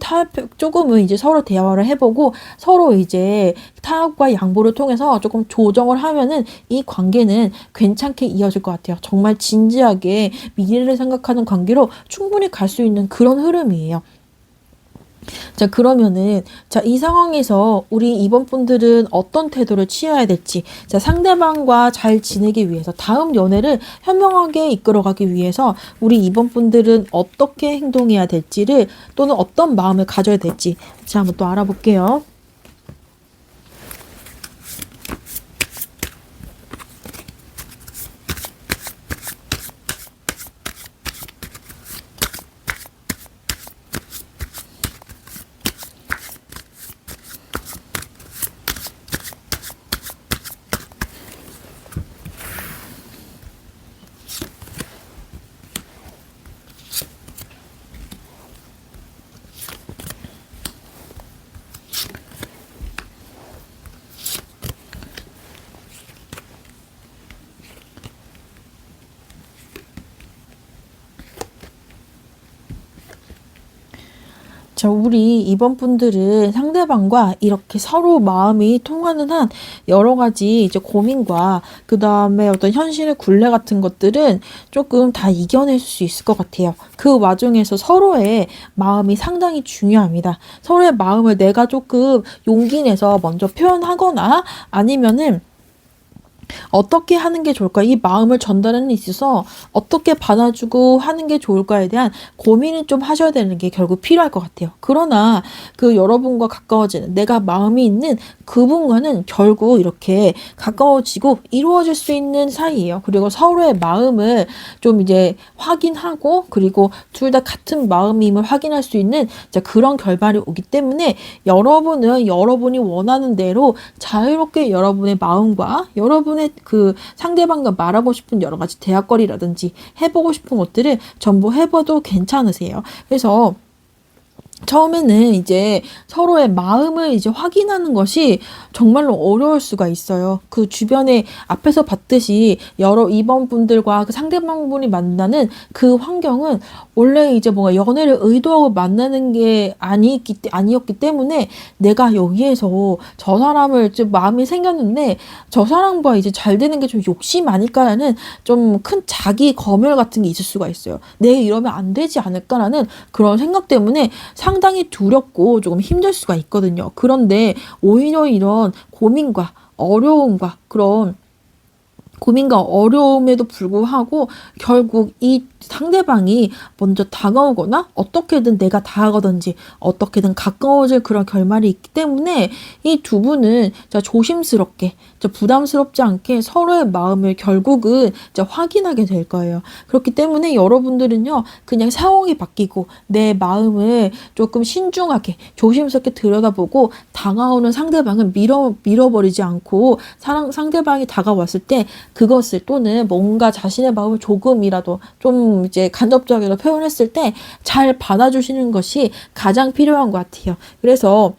이제 서로 대화를 해보고 서로 이제 타협과 양보를 통해서 조금 조정을 하면은 이 관계는 괜찮게 이어질 것 같아요. 정말 진지하게 미래를 생각하는 관계로 충분히 갈 수 있는 그런 흐름이에요. 자, 그러면은, 자, 이 상황에서 우리 이번 분들은 어떤 태도를 취해야 될지, 자, 상대방과 잘 지내기 위해서, 다음 연애를 현명하게 이끌어가기 위해서, 우리 이번 분들은 어떻게 행동해야 될지를, 또는 어떤 마음을 가져야 될지, 자, 한번 또 알아볼게요. 자, 우리 이번 분들은 상대방과 이렇게 서로 마음이 통하는 한 여러 가지 이제 고민과 그 다음에 어떤 현실의 굴레 같은 것들은 조금 다 이겨낼 수 있을 것 같아요. 그 와중에서 서로의 마음이 상당히 중요합니다. 서로의 마음을 내가 조금 용기 내서 먼저 표현하거나 아니면은 어떻게 하는 게 좋을까? 이 마음을 전달하는 데 있어서 어떻게 받아주고 하는 게 좋을까에 대한 고민을 좀 하셔야 되는 게 결국 필요할 것 같아요. 그러나 그 여러분과 가까워지는 내가 마음이 있는 그분과는 결국 이렇게 가까워지고 이루어질 수 있는 사이예요. 그리고 서로의 마음을 좀 이제 확인하고 그리고 둘 다 같은 마음임을 확인할 수 있는 그런 결말이 오기 때문에 여러분은 여러분이 원하는 대로 자유롭게 여러분의 마음과 여러분의 그 상대방과 말하고 싶은 여러 가지 대화거리라든지 해보고 싶은 것들을 전부 해봐도 괜찮으세요. 그래서 처음에는 이제 서로의 마음을 이제 확인하는 것이 정말로 어려울 수가 있어요. 그 주변에 앞에서 봤듯이 여러 이번분들과 그 상대방분이 만나는 그 환경은 원래 이제 뭔가 연애를 의도하고 만나는 게 아니었기 때문에 내가 여기에서 저 사람을 좀 마음이 생겼는데 저 사람과 이제 잘 되는 게 좀 욕심 아닐까라는 좀 큰 자기 검열 같은 게 있을 수가 있어요. 내가 이러면 안 되지 않을까라는 그런 생각 때문에 상당히 두렵고 조금 힘들 수가 있거든요. 그런데 오히려 이런 고민과 어려움과 그런 고민과 어려움에도 불구하고 결국 이 상대방이 먼저 다가오거나 어떻게든 내가 다가가든지 어떻게든 가까워질 그런 결말이 있기 때문에 이 두 분은 조심스럽게 부담스럽지 않게 서로의 마음을 결국은 확인하게 될 거예요. 그렇기 때문에 여러분들은요 그냥 상황이 바뀌고 내 마음을 조금 신중하게 조심스럽게 들여다보고 다가오는 상대방을 밀어버리지 않고 상대방이 다가왔을 때 그것을 또는 뭔가 자신의 마음을 조금이라도 좀 이제 간접적으로 표현했을 때 잘 받아주시는 것이 가장 필요한 것 같아요. 그래서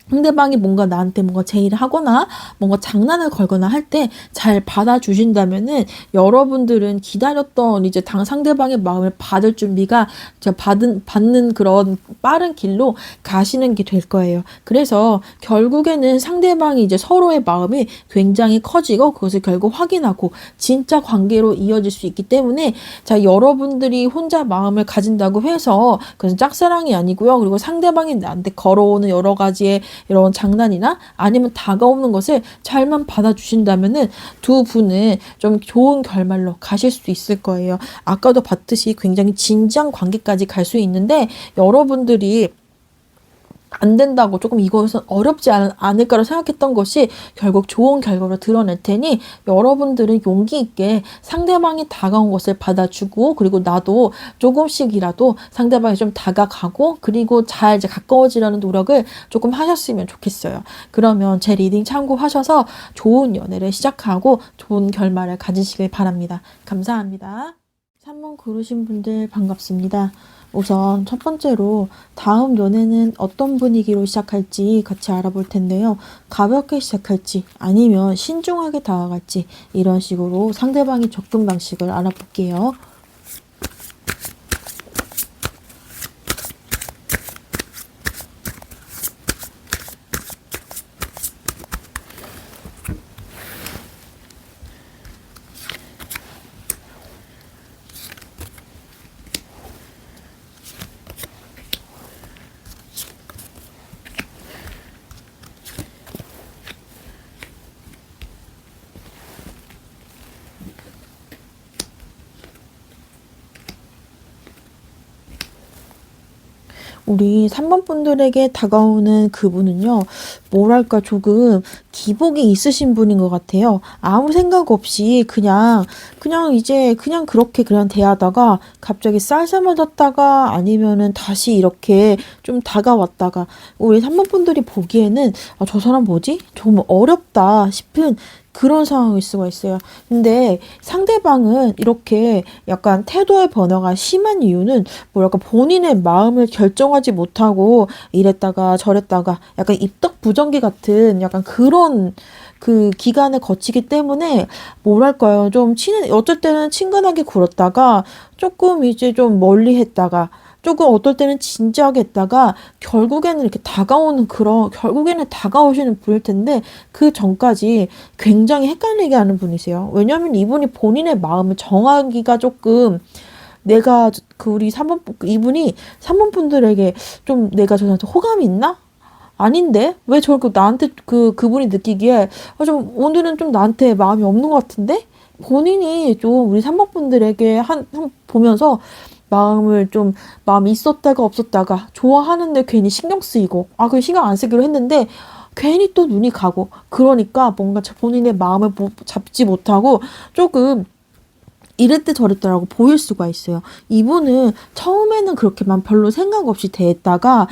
상대방이 뭔가 나한테 뭔가 제의를 하거나 뭔가 장난을 걸거나 할 때 잘 받아주신다면은 여러분들은 기다렸던 이제 상대방의 마음을 받을 준비가 받는 그런 빠른 길로 가시는 게 될 거예요. 그래서 결국에는 상대방이 이제 서로의 마음이 굉장히 커지고 그것을 결국 확인하고 진짜 관계로 이어질 수 있기 때문에 자, 여러분들이 혼자 마음을 가진다고 해서 그것은 짝사랑이 아니고요. 그리고 상대방이 나한테 걸어오는 여러 가지의 이런 장난이나 아니면 다가오는 것을 잘만 받아주신다면은 두 분은 좀 좋은 결말로 가실 수 있을 거예요. 아까도 봤듯이 굉장히 진지한 관계까지 갈 수 있는데 여러분들이 안 된다고 조금 이것은 어렵지 않을까로 생각했던 것이 결국 좋은 결과로 드러낼 테니 여러분들은 용기 있게 상대방이 다가온 것을 받아주고 그리고 나도 조금씩이라도 상대방이 좀 다가가고 그리고 잘 이제 가까워지려는 노력을 조금 하셨으면 좋겠어요. 그러면 제 리딩 참고하셔서 좋은 연애를 시작하고 좋은 결말을 가지시길 바랍니다. 감사합니다. 3번 고르신 분들 반갑습니다. 우선 첫 번째로 다음 연애는 어떤 분위기로 시작할지 같이 알아볼 텐데요. 가볍게 시작할지 아니면 신중하게 다가갈지 이런 식으로 상대방의 접근 방식을 알아볼게요. 우리 3번 분들에게 다가오는 그분은요, 뭐랄까, 조금 기복이 있으신 분인 것 같아요. 아무 생각 없이 그냥 그렇게 그냥 대하다가 갑자기 쌀쌀맞았다가 아니면은 다시 이렇게 좀 다가왔다가 우리 3번 분들이 보기에는 아, 저 사람 뭐지? 좀 어렵다 싶은 그런 상황일 수가 있어요. 근데 상대방은 이렇게 약간 태도의 변화가 심한 이유는 뭐랄까 본인의 마음을 결정하지 못하고 이랬다가 저랬다가 약간 입덕부정기 같은 약간 그런 그 기간을 거치기 때문에 뭐랄까요. 어쩔 때는 친근하게 굴었다가 조금 이제 좀 멀리 했다가 조금 어떨 때는 진지하게 했다가 결국에는 다가오시는 분일 텐데 그 전까지 굉장히 헷갈리게 하는 분이세요. 왜냐하면 이분이 본인의 마음을 정하기가 조금 우리 3번, 이분이 3번 분들에게 좀 내가 저한테 호감이 있나? 아닌데? 왜 저렇게 나한테 그분이 느끼기에 오늘은 좀 나한테 마음이 없는 것 같은데? 본인이 좀 우리 3번 분들에게 보면서 마음이 있었다가 없었다가 좋아하는데 괜히 신경 쓰이고 그 신경 안 쓰기로 했는데 괜히 또 눈이 가고 그러니까 뭔가 본인의 마음을 잡지 못하고 조금 이랬대 저랬다라고 보일 수가 있어요. 이분은 처음에는 그렇게만 별로 생각 없이 대했다가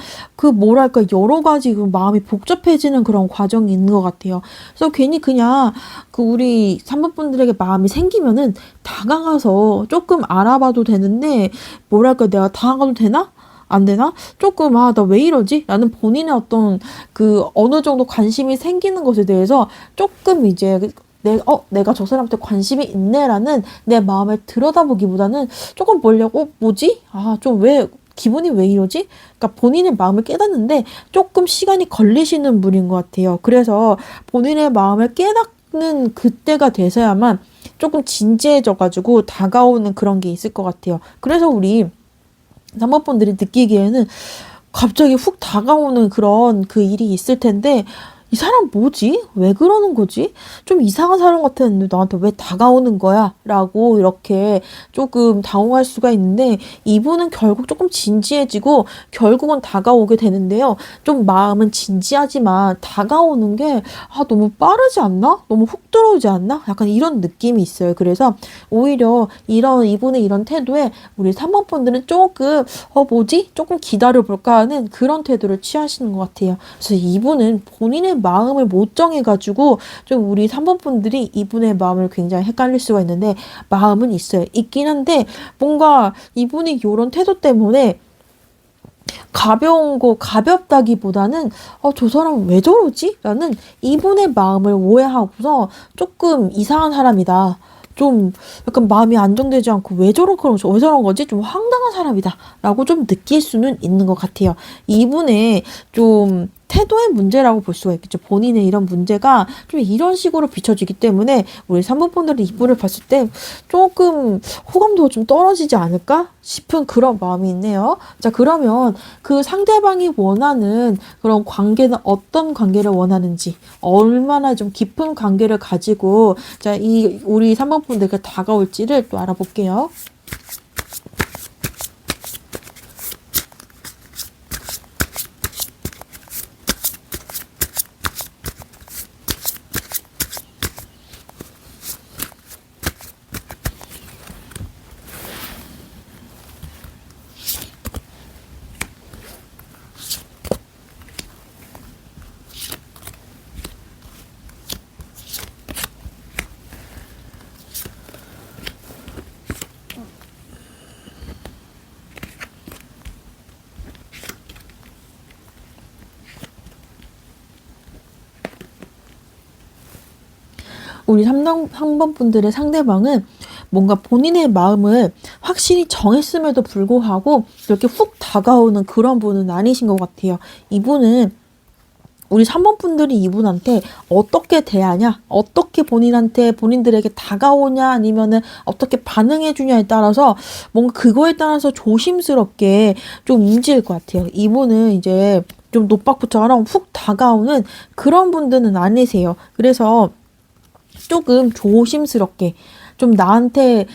뭐랄까 여러 가지 마음이 복잡해지는 그런 과정이 있는 것 같아요. 그래서 괜히 그냥 우리 3번 분들에게 마음이 생기면은 다가가서 조금 알아봐도 되는데 뭐랄까 내가 다가가도 되나? 안 되나? 조금 나 왜 이러지? 라는 본인의 어떤 어느 정도 관심이 생기는 것에 대해서 조금 이제 내가 저 사람한테 관심이 있네라는 내 마음을 들여다보기보다는 조금 보려고, 뭐지? 기분이 왜 이러지? 그러니까 본인의 마음을 깨닫는데 조금 시간이 걸리시는 분인 것 같아요. 그래서 본인의 마음을 깨닫는 그때가 돼서야만 조금 진지해져가지고 다가오는 그런 게 있을 것 같아요. 그래서 우리 3번 분들이 느끼기에는 갑자기 훅 다가오는 그런 일이 있을 텐데 이 사람 뭐지? 왜 그러는 거지? 좀 이상한 사람 같았는데 나한테 왜 다가오는 거야? 라고 이렇게 조금 당황할 수가 있는데 이분은 결국 조금 진지해지고 결국은 다가오게 되는데요. 좀 마음은 진지하지만 다가오는 게 너무 빠르지 않나? 너무 훅 들어오지 않나? 약간 이런 느낌이 있어요. 그래서 오히려 이분의 이런 태도에 우리 3번 분들은 조금 뭐지? 조금 기다려볼까 하는 그런 태도를 취하시는 것 같아요. 그래서 이분은 본인의 이분의 마음을 못 정해가지고 좀 우리 3번 분들이 이분의 마음을 굉장히 헷갈릴 수가 있는데, 마음은 있어요. 있긴 한데 뭔가 이분이 이런 태도 때문에 가볍다기보다는 저 사람 왜 저러지? 라는 이분의 마음을 오해하고서 조금 이상한 사람이다. 좀 약간 마음이 안정되지 않고 왜 저런 거지? 좀 황당한 사람이다. 라고 좀 느낄 수는 있는 것 같아요. 이분의 좀 태도의 문제라고 볼 수가 있겠죠. 본인의 이런 문제가 좀 이런 식으로 비춰지기 때문에 우리 3번 분들이 이분을 봤을 때 조금 호감도가 좀 떨어지지 않을까 싶은 그런 마음이 있네요. 자, 그러면 그 상대방이 원하는 그런 관계는 어떤 관계를 원하는지, 얼마나 좀 깊은 관계를 가지고 자, 이 우리 3번 분들께 다가올지를 또 알아볼게요. 우리 3번 분들의 상대방은 뭔가 본인의 마음을 확실히 정했음에도 불구하고 이렇게 훅 다가오는 그런 분은 아니신 것 같아요. 이분은 우리 3번 분들이 이분한테 어떻게 대하냐, 어떻게 본인들에게 다가오냐, 아니면은 어떻게 반응해주냐에 따라서 뭔가 그거에 따라서 조심스럽게 좀 움직일 것 같아요. 이분은 이제 좀 노박부처럼 훅 다가오는 그런 분들은 아니세요. 그래서 조금 조심스럽게 좀 나한테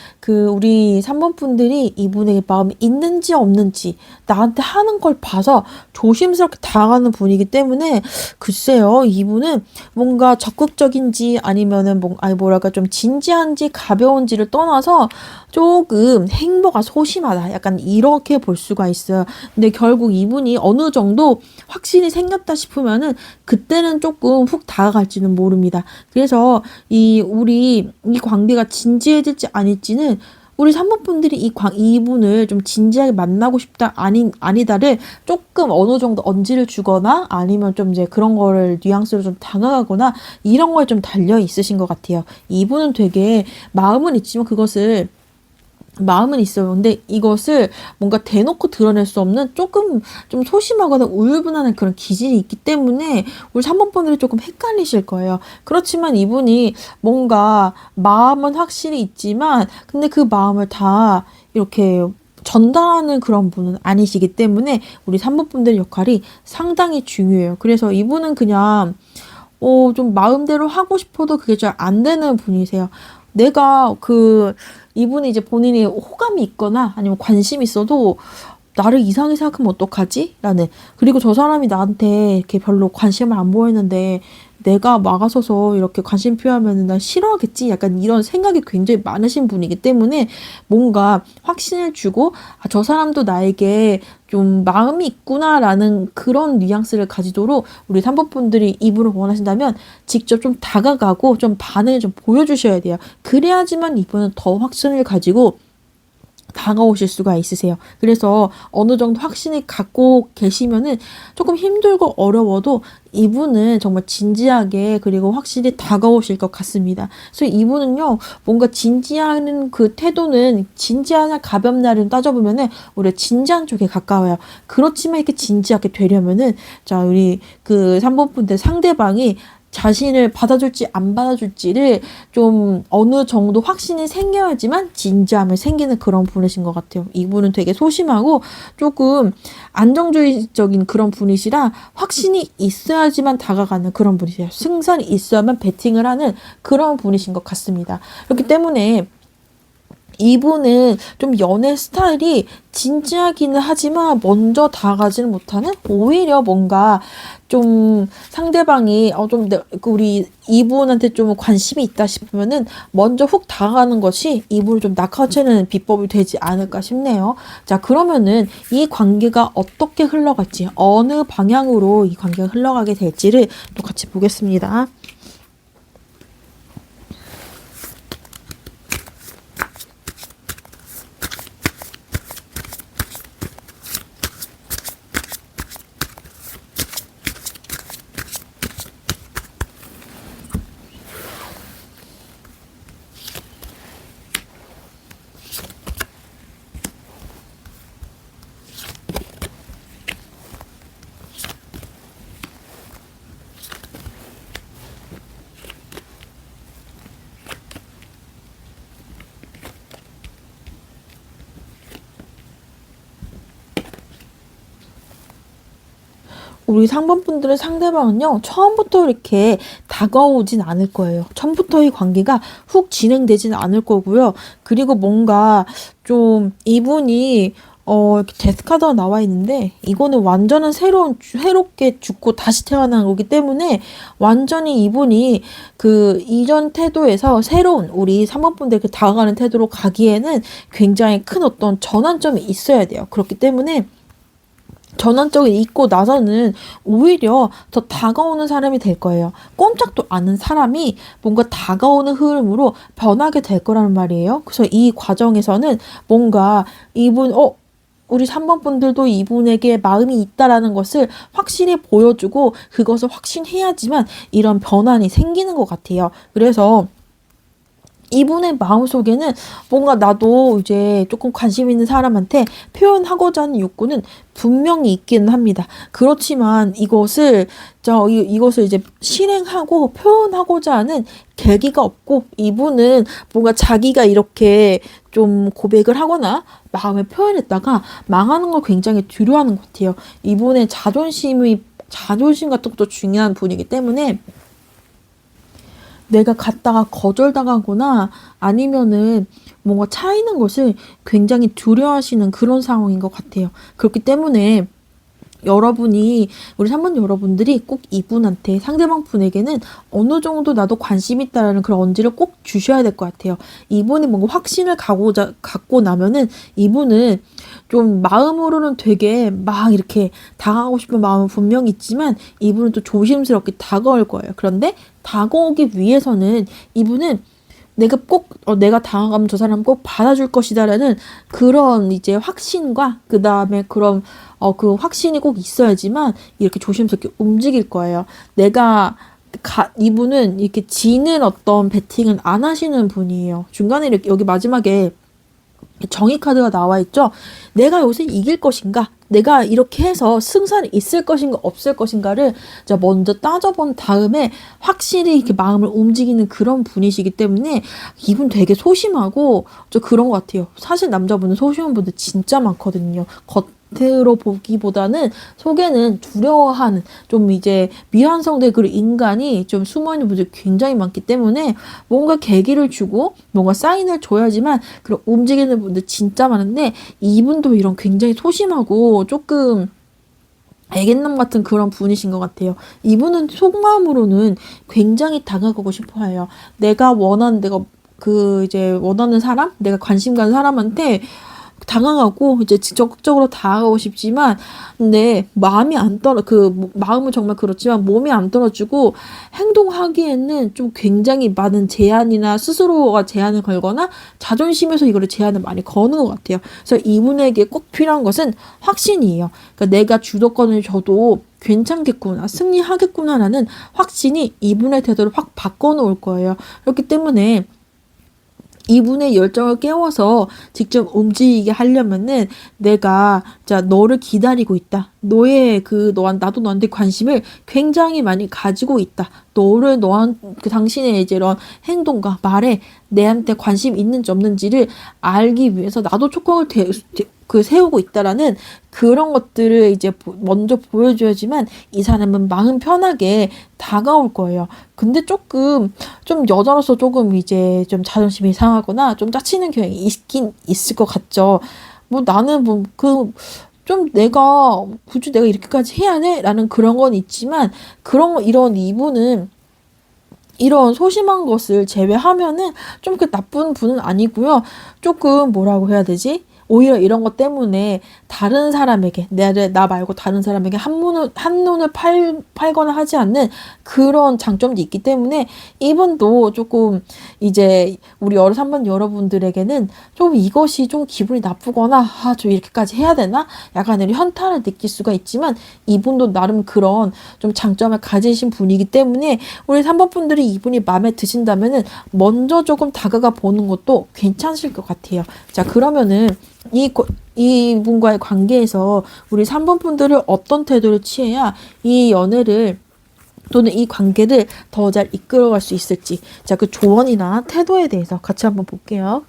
우리 3번 분들이 이분에게 마음이 있는지 없는지 나한테 하는 걸 봐서 조심스럽게 다가가는 분이기 때문에 글쎄요, 이분은 뭔가 적극적인지 아니면은 뭐랄까 좀 진지한지 가벼운지를 떠나서 조금 행보가 소심하다, 약간 이렇게 볼 수가 있어요. 근데 결국 이분이 어느 정도 확신이 생겼다 싶으면은 그때는 조금 훅 다가갈지는 모릅니다. 그래서 우리 이 관계가 진지해질지 아닐지는 우리 3번 분들이 이분을 좀 진지하게 만나고 싶다, 아니다를 조금 어느 정도 언지를 주거나 아니면 좀 이제 그런 거를 뉘앙스로 좀 다가가거나 이런 거에 좀 달려 있으신 것 같아요. 이분은 되게 마음은 있어요. 근데 이것을 뭔가 대놓고 드러낼 수 없는 조금 좀 소심하거나 우유부단한 그런 기질이 있기 때문에 우리 3번 분들이 조금 헷갈리실 거예요. 그렇지만 이분이 뭔가 마음은 확실히 있지만 근데 그 마음을 다 이렇게 전달하는 그런 분은 아니시기 때문에 우리 3번 분들의 역할이 상당히 중요해요. 그래서 이분은 그냥 좀 마음대로 하고 싶어도 그게 잘 안 되는 분이세요. 내가 이분이 이제 본인이 호감이 있거나 아니면 관심이 있어도 나를 이상하게 생각하면 어떡하지? 그리고 저 사람이 나한테 이렇게 별로 관심을 안 보였는데 내가 막아서서 이렇게 관심 표하면 난 싫어하겠지? 약간 이런 생각이 굉장히 많으신 분이기 때문에 뭔가 확신을 주고 저 사람도 나에게 좀 마음이 있구나라는 그런 뉘앙스를 가지도록 우리 3번 분들이 이분을 원하신다면 직접 좀 다가가고 좀 반응을 좀 보여주셔야 돼요. 그래야지만 이분은 더 확신을 가지고 다가오실 수가 있으세요. 그래서 어느 정도 확신을 갖고 계시면은 조금 힘들고 어려워도 이분은 정말 진지하게 그리고 확실히 다가오실 것 같습니다. 그래서 이분은요, 뭔가 진지한 그 태도는 진지하냐 가볍냐를 따져보면은 우리 진지한 쪽에 가까워요. 그렇지만 이렇게 진지하게 되려면은 자, 우리 3번 분들 상대방이 자신을 받아줄지 안 받아줄지를 좀 어느 정도 확신이 생겨야지만 진지함을 생기는 그런 분이신 것 같아요. 이분은 되게 소심하고 조금 안정주의적인 그런 분이시라 확신이 있어야지만 다가가는 그런 분이세요. 승산이 있어야만 배팅을 하는 그런 분이신 것 같습니다. 그렇기 때문에 이분은 좀 연애 스타일이 진지하기는 하지만 먼저 다가가지는 못하는, 오히려 뭔가 좀 상대방이 우리 이분한테 좀 관심이 있다 싶으면은 먼저 훅 다가가는 것이 이분을 좀 낚아채는 비법이 되지 않을까 싶네요. 자, 그러면은 이 관계가 어떻게 흘러갈지, 어느 방향으로 이 관계가 흘러가게 될지를 또 같이 보겠습니다. 우리 3번 분들의 상대방은요, 처음부터 이렇게 다가오진 않을 거예요. 처음부터 이 관계가 훅 진행되진 않을 거고요. 그리고 뭔가 좀 이분이 이렇게 데스카드가 나와 있는데, 이거는 완전한 새롭게 죽고 다시 태어난 거기 때문에 완전히 이분이 그 이전 태도에서 새로운 우리 3번 분들께 다가가는 태도로 가기에는 굉장히 큰 어떤 전환점이 있어야 돼요. 그렇기 때문에 전환점이 있고 나서는 오히려 더 다가오는 사람이 될 거예요. 꼼짝도 않은 사람이 뭔가 다가오는 흐름으로 변하게 될 거라는 말이에요. 그래서 이 과정에서는 뭔가 우리 3번 분들도 이분에게 마음이 있다라는 것을 확실히 보여주고 그것을 확신해야지만 이런 변환이 생기는 것 같아요. 그래서 이분의 마음속에는 뭔가 나도 이제 조금 관심 있는 사람한테 표현하고자 하는 욕구는 분명히 있기는 합니다. 그렇지만 이것을 이제 실행하고 표현하고자 하는 계기가 없고, 이분은 뭔가 자기가 이렇게 좀 고백을 하거나 마음을 표현했다가 망하는 걸 굉장히 두려워하는 것 같아요. 이분의 자존심 같은 것도 중요한 분이기 때문에 내가 갔다가 거절당하거나 아니면은 뭔가 차이는 것을 굉장히 두려워하시는 그런 상황인 것 같아요. 그렇기 때문에 우리 3번 여러분들이 꼭 이분한테, 상대방 분에게는 어느 정도 나도 관심 있다라는 그런 언지를 꼭 주셔야 될 것 같아요. 이분이 뭔가 확신을 갖고 나면은 이분은 좀 마음으로는 되게 막 이렇게 다가가고 싶은 마음은 분명히 있지만 이분은 또 조심스럽게 다가올 거예요. 그런데 다가오기 위해서는 이분은 내가 다가가면 저 사람 꼭 받아줄 것이다라는 그런 이제 확신과 그 다음에 그 확신이 꼭 있어야지만 이렇게 조심스럽게 움직일 거예요. 이분은 이렇게 지는 어떤 배팅은 안 하시는 분이에요. 중간에 이렇게 여기 마지막에 정의 카드가 나와 있죠. 내가 요새 이길 것인가? 내가 이렇게 해서 승산이 있을 것인가 없을 것인가를 먼저 따져본 다음에 확실히 이렇게 마음을 움직이는 그런 분이시기 때문에 이분 되게 소심하고 그런 것 같아요. 사실 남자분은 소심한 분들 진짜 많거든요. 겉으로 보기보다는 속에는 두려워하는 좀 이제 미완성된 그런 인간이 좀 숨어있는 분들이 굉장히 많기 때문에 뭔가 계기를 주고 뭔가 사인을 줘야지만 그런 움직이는 분들 진짜 많은데, 이분도 이런 굉장히 소심하고 조금 애견남 같은 그런 분이신 것 같아요. 이분은 속마음으로는 굉장히 다가가고 싶어 해요. 내가 원하는 사람, 내가 관심 가는 사람한테 다가가고 이제 적극적으로 다가가고 싶지만, 근데 마음은 정말 그렇지만 몸이 안 떨어지고 행동하기에는 좀 굉장히 많은 제한이나 스스로가 제한을 걸거나 자존심에서 이거를 제한을 많이 거는 것 같아요. 그래서 이분에게 꼭 필요한 것은 확신이에요. 그러니까 내가 주도권을 줘도 괜찮겠구나, 승리하겠구나라는 확신이 이분의 태도를 확 바꿔놓을 거예요. 그렇기 때문에 이분의 열정을 깨워서 직접 움직이게 하려면은 내가 너를 기다리고 있다. 나도 너한테 관심을 굉장히 많이 가지고 있다. 당신의 이제 이런 행동과 말에 내한테 관심 있는지 없는지를 알기 위해서 나도 촉각을 세우고 있다라는 그런 것들을 이제 먼저 보여줘야지만 이 사람은 마음 편하게 다가올 거예요. 근데 조금 좀 여자로서 조금 이제 좀 자존심이 상하거나 좀 짜치는 경향이 있긴 있을 것 같죠. 뭐 나는 뭐 좀 내가 굳이 내가 이렇게까지 해야 돼? 라는 그런 건 있지만 이런 이분은 이런 소심한 것을 제외하면은 좀 그 나쁜 분은 아니고요. 조금 뭐라고 해야 되지? 오히려 이런 것 때문에 다른 사람에게, 나 말고 다른 사람에게 한눈을 팔거나 하지 않는 그런 장점도 있기 때문에 이분도 조금 이제 우리 3번 여러분들에게는 좀 이것이 좀 기분이 나쁘거나, 좀 이렇게까지 해야 되나? 약간 이런 현타를 느낄 수가 있지만 이분도 나름 그런 좀 장점을 가지신 분이기 때문에 우리 3번 분들이 이분이 마음에 드신다면은 먼저 조금 다가가 보는 것도 괜찮으실 것 같아요. 자, 그러면은 이분과의 관계에서 우리 3번 분들을 어떤 태도를 취해야 이 연애를 또는 이 관계를 더 잘 이끌어갈 수 있을지, 자, 그 조언이나 태도에 대해서 같이 한번 볼게요.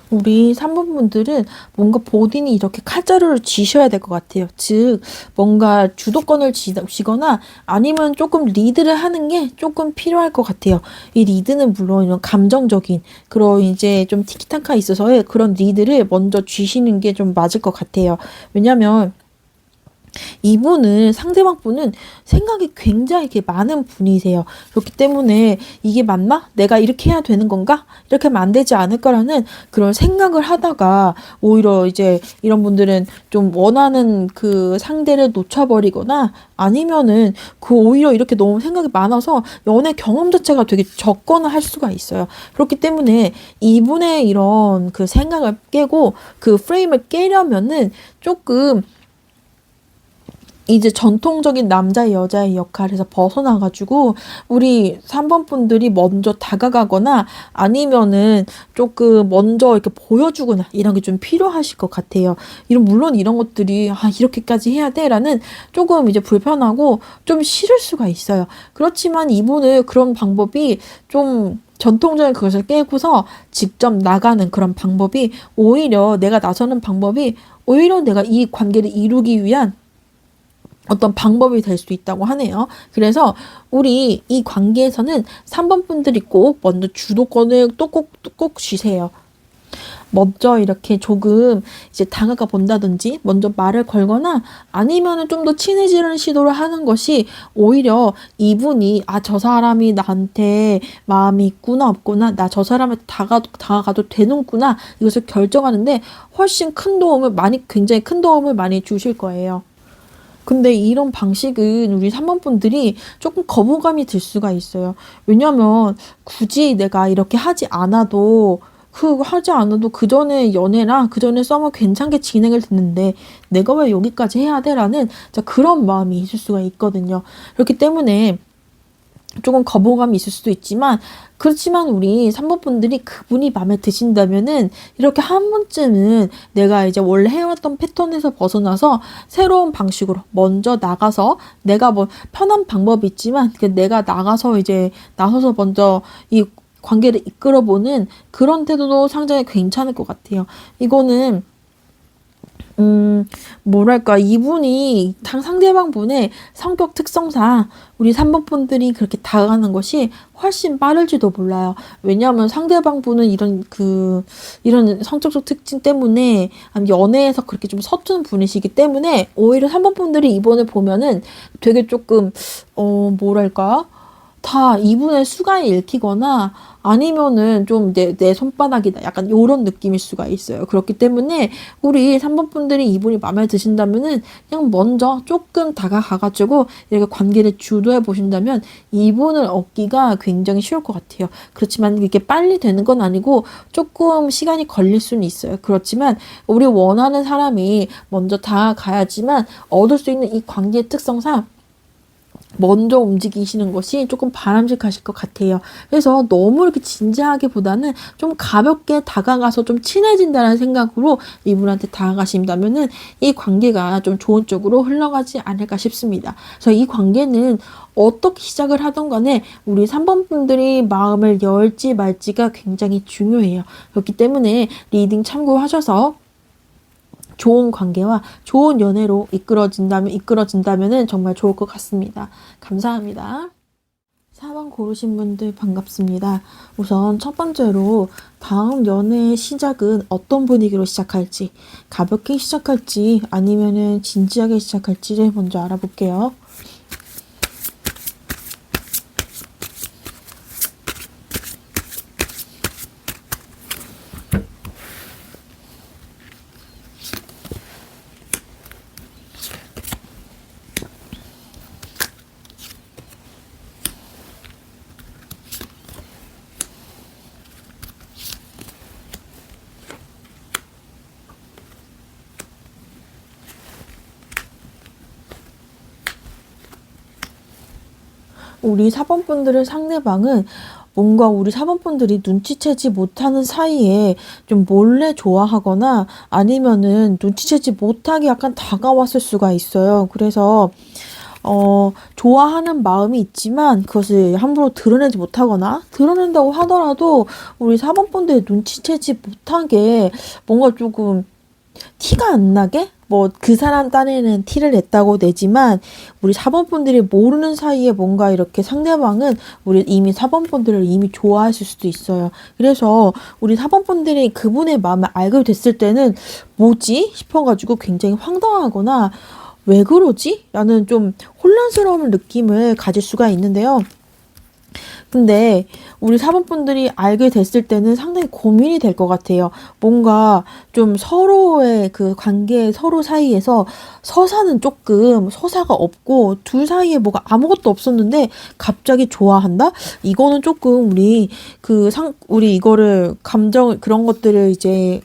우리 3번 분들은 뭔가 본인이 이렇게 칼자루를 쥐셔야 될 것 같아요. 즉, 뭔가 주도권을 쥐거나 아니면 조금 리드를 하는 게 조금 필요할 것 같아요. 이 리드는 물론 이런 감정적인 그런 이제 좀 티키타카에 있어서의 그런 리드를 먼저 쥐시는 게 좀 맞을 것 같아요. 왜냐면 상대방 분은 생각이 굉장히 이렇게 많은 분이세요. 그렇기 때문에 이게 맞나? 내가 이렇게 해야 되는 건가? 이렇게 하면 안 되지 않을까라는 그런 생각을 하다가 오히려 이제 이런 분들은 좀 원하는 그 상대를 놓쳐버리거나 아니면은 오히려 이렇게 너무 생각이 많아서 연애 경험 자체가 되게 적거나 할 수가 있어요. 그렇기 때문에 이분의 이런 그 생각을 깨고 그 프레임을 깨려면은 조금 이제 전통적인 남자 여자의 역할에서 벗어나가지고 우리 3번 분들이 먼저 다가가거나 아니면은 조금 먼저 이렇게 보여주거나 이런 게 좀 필요하실 것 같아요. 물론 이런 것들이 이렇게까지 해야 돼라는 조금 이제 불편하고 좀 싫을 수가 있어요. 그렇지만 이분은 그런 방법이 좀 전통적인 그것을 깨고서 직접 나가는 그런 방법이 오히려 내가 나서는 방법이 오히려 내가 이 관계를 이루기 위한 어떤 방법이 될 수 있다고 하네요. 그래서 우리 이 관계에서는 3번 분들이 꼭 먼저 주도권을 또 꼭 쥐세요. 먼저 이렇게 조금 이제 다가가 본다든지 먼저 말을 걸거나 아니면은 좀 더 친해지는 시도를 하는 것이 오히려 이분이 저 사람이 나한테 마음이 있구나 없구나, 나 저 사람한테 다가가도 되는구나, 이것을 결정하는데 훨씬 굉장히 큰 도움을 많이 주실 거예요. 근데 이런 방식은 우리 3번 분들이 조금 거부감이 들 수가 있어요. 왜냐면 굳이 내가 이렇게 하지 않아도 그 전에 연애랑 그 전에 썸을 괜찮게 진행을 됐는데 내가 왜 여기까지 해야 돼? 라는 그런 마음이 있을 수가 있거든요. 그렇기 때문에 조금 거부감이 있을 수도 있지만, 그렇지만 우리 3번 분들이 그분이 마음에 드신다면은 이렇게 한 번쯤은 내가 이제 원래 해왔던 패턴에서 벗어나서 새로운 방식으로 먼저 나가서, 내가 뭐 편한 방법이 있지만 내가 나가서 이제 나서서 먼저 이 관계를 이끌어보는 그런 태도도 상당히 괜찮을 것 같아요. 이거는 뭐랄까, 이분이 상대방 분의 성격 특성상 우리 3번 분들이 그렇게 다가가는 것이 훨씬 빠를지도 몰라요. 왜냐하면 상대방 분은 이런 성격적 특징 때문에 연애에서 그렇게 좀 서툰 분이시기 때문에 오히려 3번 분들이 이번에 보면은 되게 조금, 뭐랄까, 다 이분의 수가에 읽히거나 아니면은 좀 내 손바닥이다. 약간 요런 느낌일 수가 있어요. 그렇기 때문에 우리 3번 분들이 이분이 마음에 드신다면은 그냥 먼저 조금 다가가가지고 이렇게 관계를 주도해 보신다면 이분을 얻기가 굉장히 쉬울 것 같아요. 그렇지만 이게 빨리 되는 건 아니고 조금 시간이 걸릴 수는 있어요. 그렇지만 우리 원하는 사람이 먼저 다가가야지만 얻을 수 있는 이 관계의 특성상 먼저 움직이시는 것이 조금 바람직하실 것 같아요. 그래서 너무 이렇게 진지하기보다는 좀 가볍게 다가가서 좀 친해진다는 생각으로 이분한테 다가가신다면은 이 관계가 좀 좋은 쪽으로 흘러가지 않을까 싶습니다. 그래서 이 관계는 어떻게 시작을 하던 간에 우리 3번 분들이 마음을 열지 말지가 굉장히 중요해요. 그렇기 때문에 리딩 참고하셔서 좋은 관계와 좋은 연애로 이끌어진다면은 정말 좋을 것 같습니다. 감사합니다. 4번 고르신 분들 반갑습니다. 우선 첫 번째로 다음 연애의 시작은 어떤 분위기로 시작할지, 가볍게 시작할지 아니면은 진지하게 시작할지를 먼저 알아볼게요. 우리 4번 분들의 상대방은 뭔가 우리 4번 분들이 눈치채지 못하는 사이에 좀 몰래 좋아하거나 아니면은 눈치채지 못하게 약간 다가왔을 수가 있어요. 그래서 좋아하는 마음이 있지만 그것을 함부로 드러내지 못하거나 드러낸다고 하더라도 우리 4번 분들이 눈치채지 못하게 뭔가 조금 티가 안 나게 뭐 그 사람 딴에는 티를 냈다고 내지만 우리 4번 분들이 모르는 사이에 뭔가 이렇게 상대방은 우리 이미 4번 분들을 이미 좋아하실 수도 있어요. 그래서 우리 4번 분들이 그분의 마음을 알게 됐을 때는 뭐지 싶어가지고 굉장히 황당하거나 왜 그러지? 라는 좀 혼란스러운 느낌을 가질 수가 있는데요. 근데 우리 4번 분들이 알게 됐을 때는 상당히 고민이 될 것 같아요. 뭔가 좀 서로의 그 관계 서로 사이에서 서사가 없고 둘 사이에 뭐가 아무것도 없었는데 갑자기 좋아한다? 이거는 조금 우리 이거를 그런 것들을 이제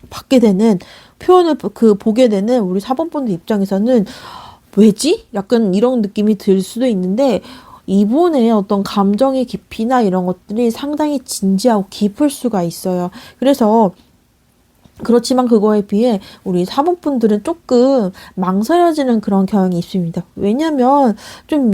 받게 되는 표현을 보게 되는 우리 4번 분들 입장에서는 왜지? 약간 이런 느낌이 들 수도 있는데 이분의 어떤 감정의 깊이나 이런 것들이 상당히 진지하고 깊을 수가 있어요. 그래서 그렇지만 그거에 비해 우리 4번 분들은 조금 망설여지는 그런 경향이 있습니다. 왜냐면 좀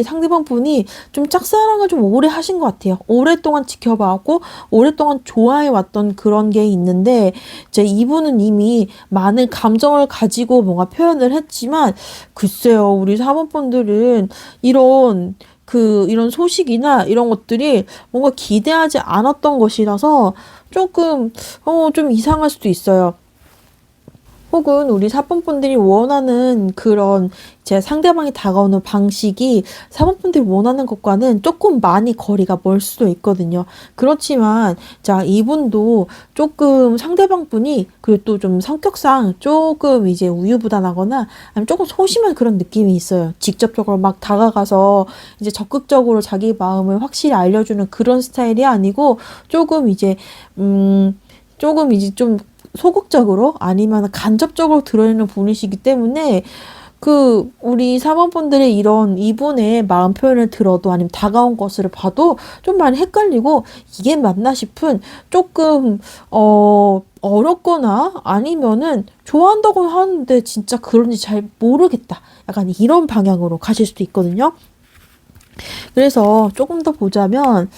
상대방 분이 좀 짝사랑을 좀 오래 하신 것 같아요. 오랫동안 지켜봐왔고, 오랫동안 좋아해왔던 그런 게 있는데, 이제 이분은 이미 많은 감정을 가지고 뭔가 표현을 했지만, 글쎄요, 우리 4번 분들은 이런 소식이나 이런 것들이 뭔가 기대하지 않았던 것이라서 좀 이상할 수도 있어요. 혹은 우리 4번 분들이 원하는 그런 제 상대방이 다가오는 방식이 4번 분들이 원하는 것과는 조금 많이 거리가 멀 수도 있거든요. 그렇지만 자 이분도 조금 상대방 분이 그리고 또 좀 성격상 조금 이제 우유부단하거나 아니면 조금 소심한 그런 느낌이 있어요. 직접적으로 막 다가가서 이제 적극적으로 자기 마음을 확실히 알려주는 그런 스타일이 아니고 조금 이제 좀 소극적으로 아니면 간접적으로 들어있는 분이시기 때문에 우리 4번 분들의 이분의 마음 표현을 들어도 아니면 다가온 것을 봐도 좀 많이 헷갈리고 이게 맞나 싶은 조금, 어렵거나 아니면은 좋아한다고 하는데 진짜 그런지 잘 모르겠다. 약간 이런 방향으로 가실 수도 있거든요. 그래서 조금 더 보자면,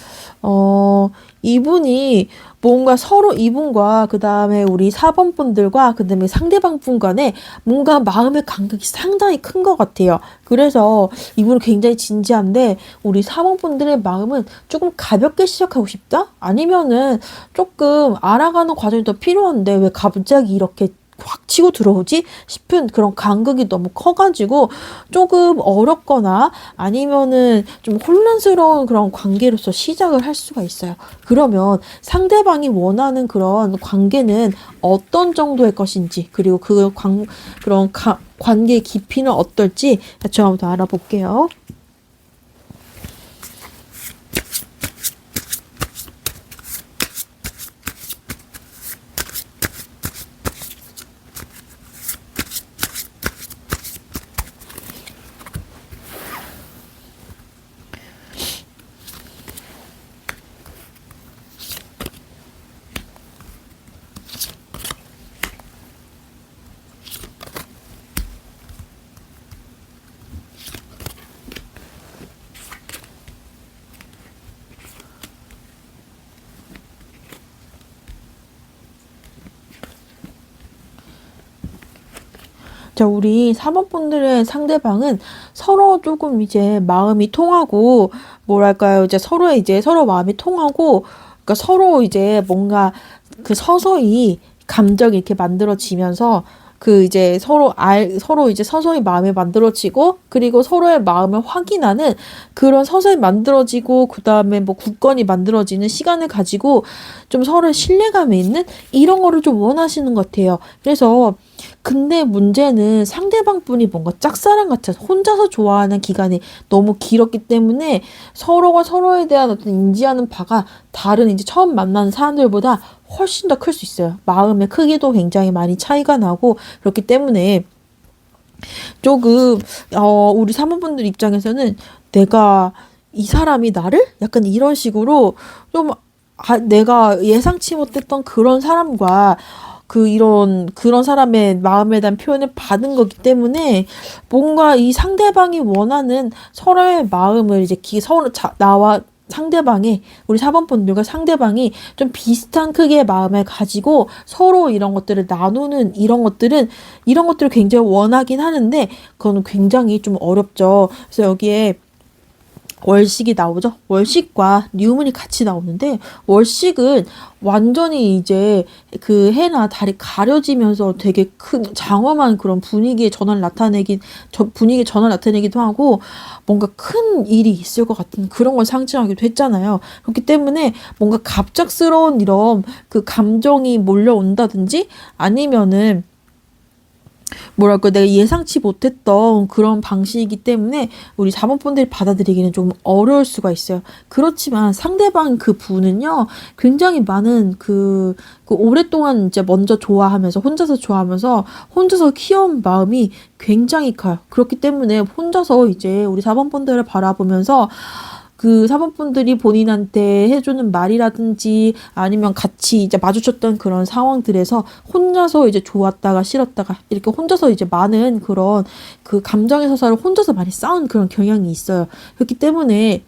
이분이 뭔가 서로 이분과 그 다음에 우리 4번 분들과 그 다음에 상대방 분 간에 뭔가 마음의 간극이 상당히 큰 것 같아요. 그래서 이분은 굉장히 진지한데 우리 4번 분들의 마음은 조금 가볍게 시작하고 싶다? 아니면은 조금 알아가는 과정이 더 필요한데 왜 갑자기 이렇게 확 치고 들어오지 싶은 그런 간극이 너무 커가지고 조금 어렵거나 아니면은 좀 혼란스러운 그런 관계로서 시작을 할 수가 있어요. 그러면 상대방이 원하는 그런 관계는 어떤 정도의 것인지, 그리고 그런 관계의 깊이는 어떨지 같이 한번 더 알아볼게요. 자, 우리 4번 분들의 상대방은 서로 조금 이제 마음이 통하고, 뭐랄까요, 이제 서로 마음이 통하고, 그러니까 서로 이제 뭔가 그 서서히 감정이 이렇게 만들어지면서, 그 이제 서로 이제 서서히 마음이 만들어지고, 그리고 서로의 마음을 확인하는 그런 서서히 만들어지고, 그 다음에 뭐 굳건히 만들어지는 시간을 가지고 좀 서로의 신뢰감이 있는 이런 거를 좀 원하시는 것 같아요. 그래서 근데 문제는 상대방 분이 뭔가 짝사랑 같아서 혼자서 좋아하는 기간이 너무 길었기 때문에 서로가 서로에 대한 어떤 인지하는 바가 다른 이제 처음 만나는 사람들보다 훨씬 더 클 수 있어요. 마음의 크기도 굉장히 많이 차이가 나고 그렇기 때문에 조금 우리 사모분들 입장에서는 내가 이 사람이 나를 약간 이런 식으로 좀 내가 예상치 못했던 그런 사람과 그런 사람의 마음에 대한 표현을 받은 거기 때문에 뭔가 이 상대방이 원하는 서로의 마음을 이제 나와 우리 사번분들과 상대방이 좀 비슷한 크기의 마음을 가지고 서로 이런 것들을 나누는 이런 것들을 굉장히 원하긴 하는데 그거는 굉장히 좀 어렵죠. 그래서 여기에 월식이 나오죠. 월식과 뉴문이 같이 나오는데 월식은 완전히 이제 그 해나 달이 가려지면서 되게 큰 장엄한 그런 분위기의 전환을 나타내기도 하고 뭔가 큰 일이 있을 것 같은 그런 걸 상징하기도 했잖아요. 그렇기 때문에 뭔가 갑작스러운 이런 그 감정이 몰려온다든지 아니면은 뭐랄까 내가 예상치 못했던 그런 방식이기 때문에 우리 자본분들이 받아들이기는 좀 어려울 수가 있어요. 그렇지만 상대방 그 분은요 굉장히 많은 오랫동안 이제 먼저 좋아하면서 혼자서 키워온 마음이 굉장히 커요. 그렇기 때문에 혼자서 이제 우리 사번분들을 바라보면서 그 사모분들이 본인한테 해주는 말이라든지 아니면 같이 이제 마주쳤던 그런 상황들에서 혼자서 이제 좋았다가 싫었다가 이렇게 혼자서 이제 많은 그런 그 감정의 서사를 혼자서 많이 쌓은 그런 경향이 있어요. 그렇기 때문에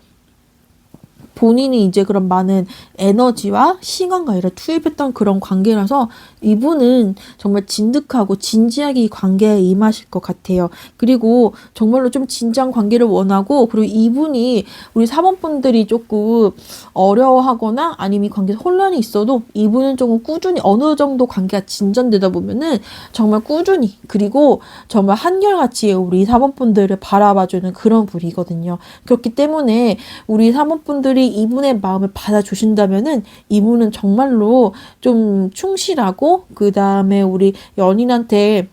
본인이 이제 그런 많은 에너지와 시간과 일을 투입했던 그런 관계라서 이분은 정말 진득하고 진지하게 이 관계에 임하실 것 같아요. 그리고 정말로 좀 진지한 관계를 원하고 그리고 이분이 우리 사모분들이 조금 어려워하거나 아니면 이 관계에 혼란이 있어도 이분은 조금 꾸준히 어느 정도 관계가 진전되다 보면은 정말 꾸준히 그리고 정말 한결같이 우리 사모분들을 바라봐주는 그런 분이거든요. 그렇기 때문에 우리 사모분들이 이분의 마음을 받아주신다면은 이분은 정말로 좀 충실하고 그 다음에 우리 연인한테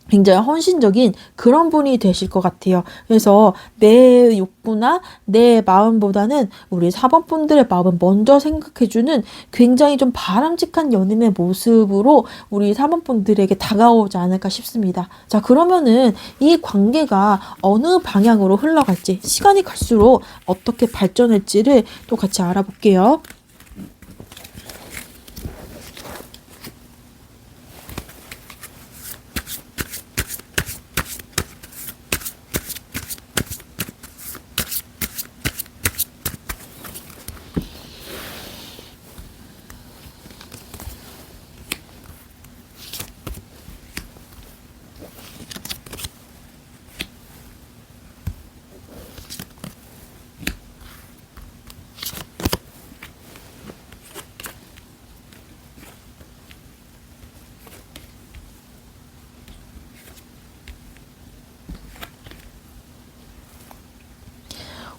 굉장히 헌신적인 그런 분이 되실 것 같아요. 그래서 내 욕구나 내 마음보다는 우리 사번분들의 마음을 먼저 생각해주는 굉장히 좀 바람직한 연인의 모습으로 우리 사번분들에게 다가오지 않을까 싶습니다. 자, 그러면은 이 관계가 어느 방향으로 흘러갈지 시간이 갈수록 어떻게 발전할지를 또 같이 알아볼게요.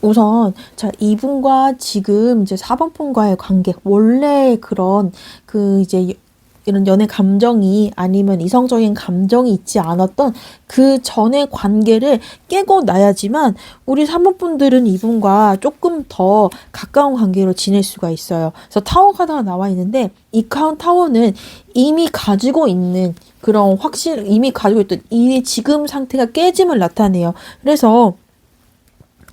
우선 자 이분과 지금 이제 4번 분과의 관계 원래 그런 그 이제 이런 연애 감정이 아니면 이성적인 감정이 있지 않았던 그 전의 관계를 깨고 나야지만 우리 사모분들은 이분과 조금 더 가까운 관계로 지낼 수가 있어요. 그래서 타워 카드가 나와 있는데 이 타워는 이미 가지고 있는 그런 이미 가지고 있던 이 지금 상태가 깨짐을 나타내요. 그래서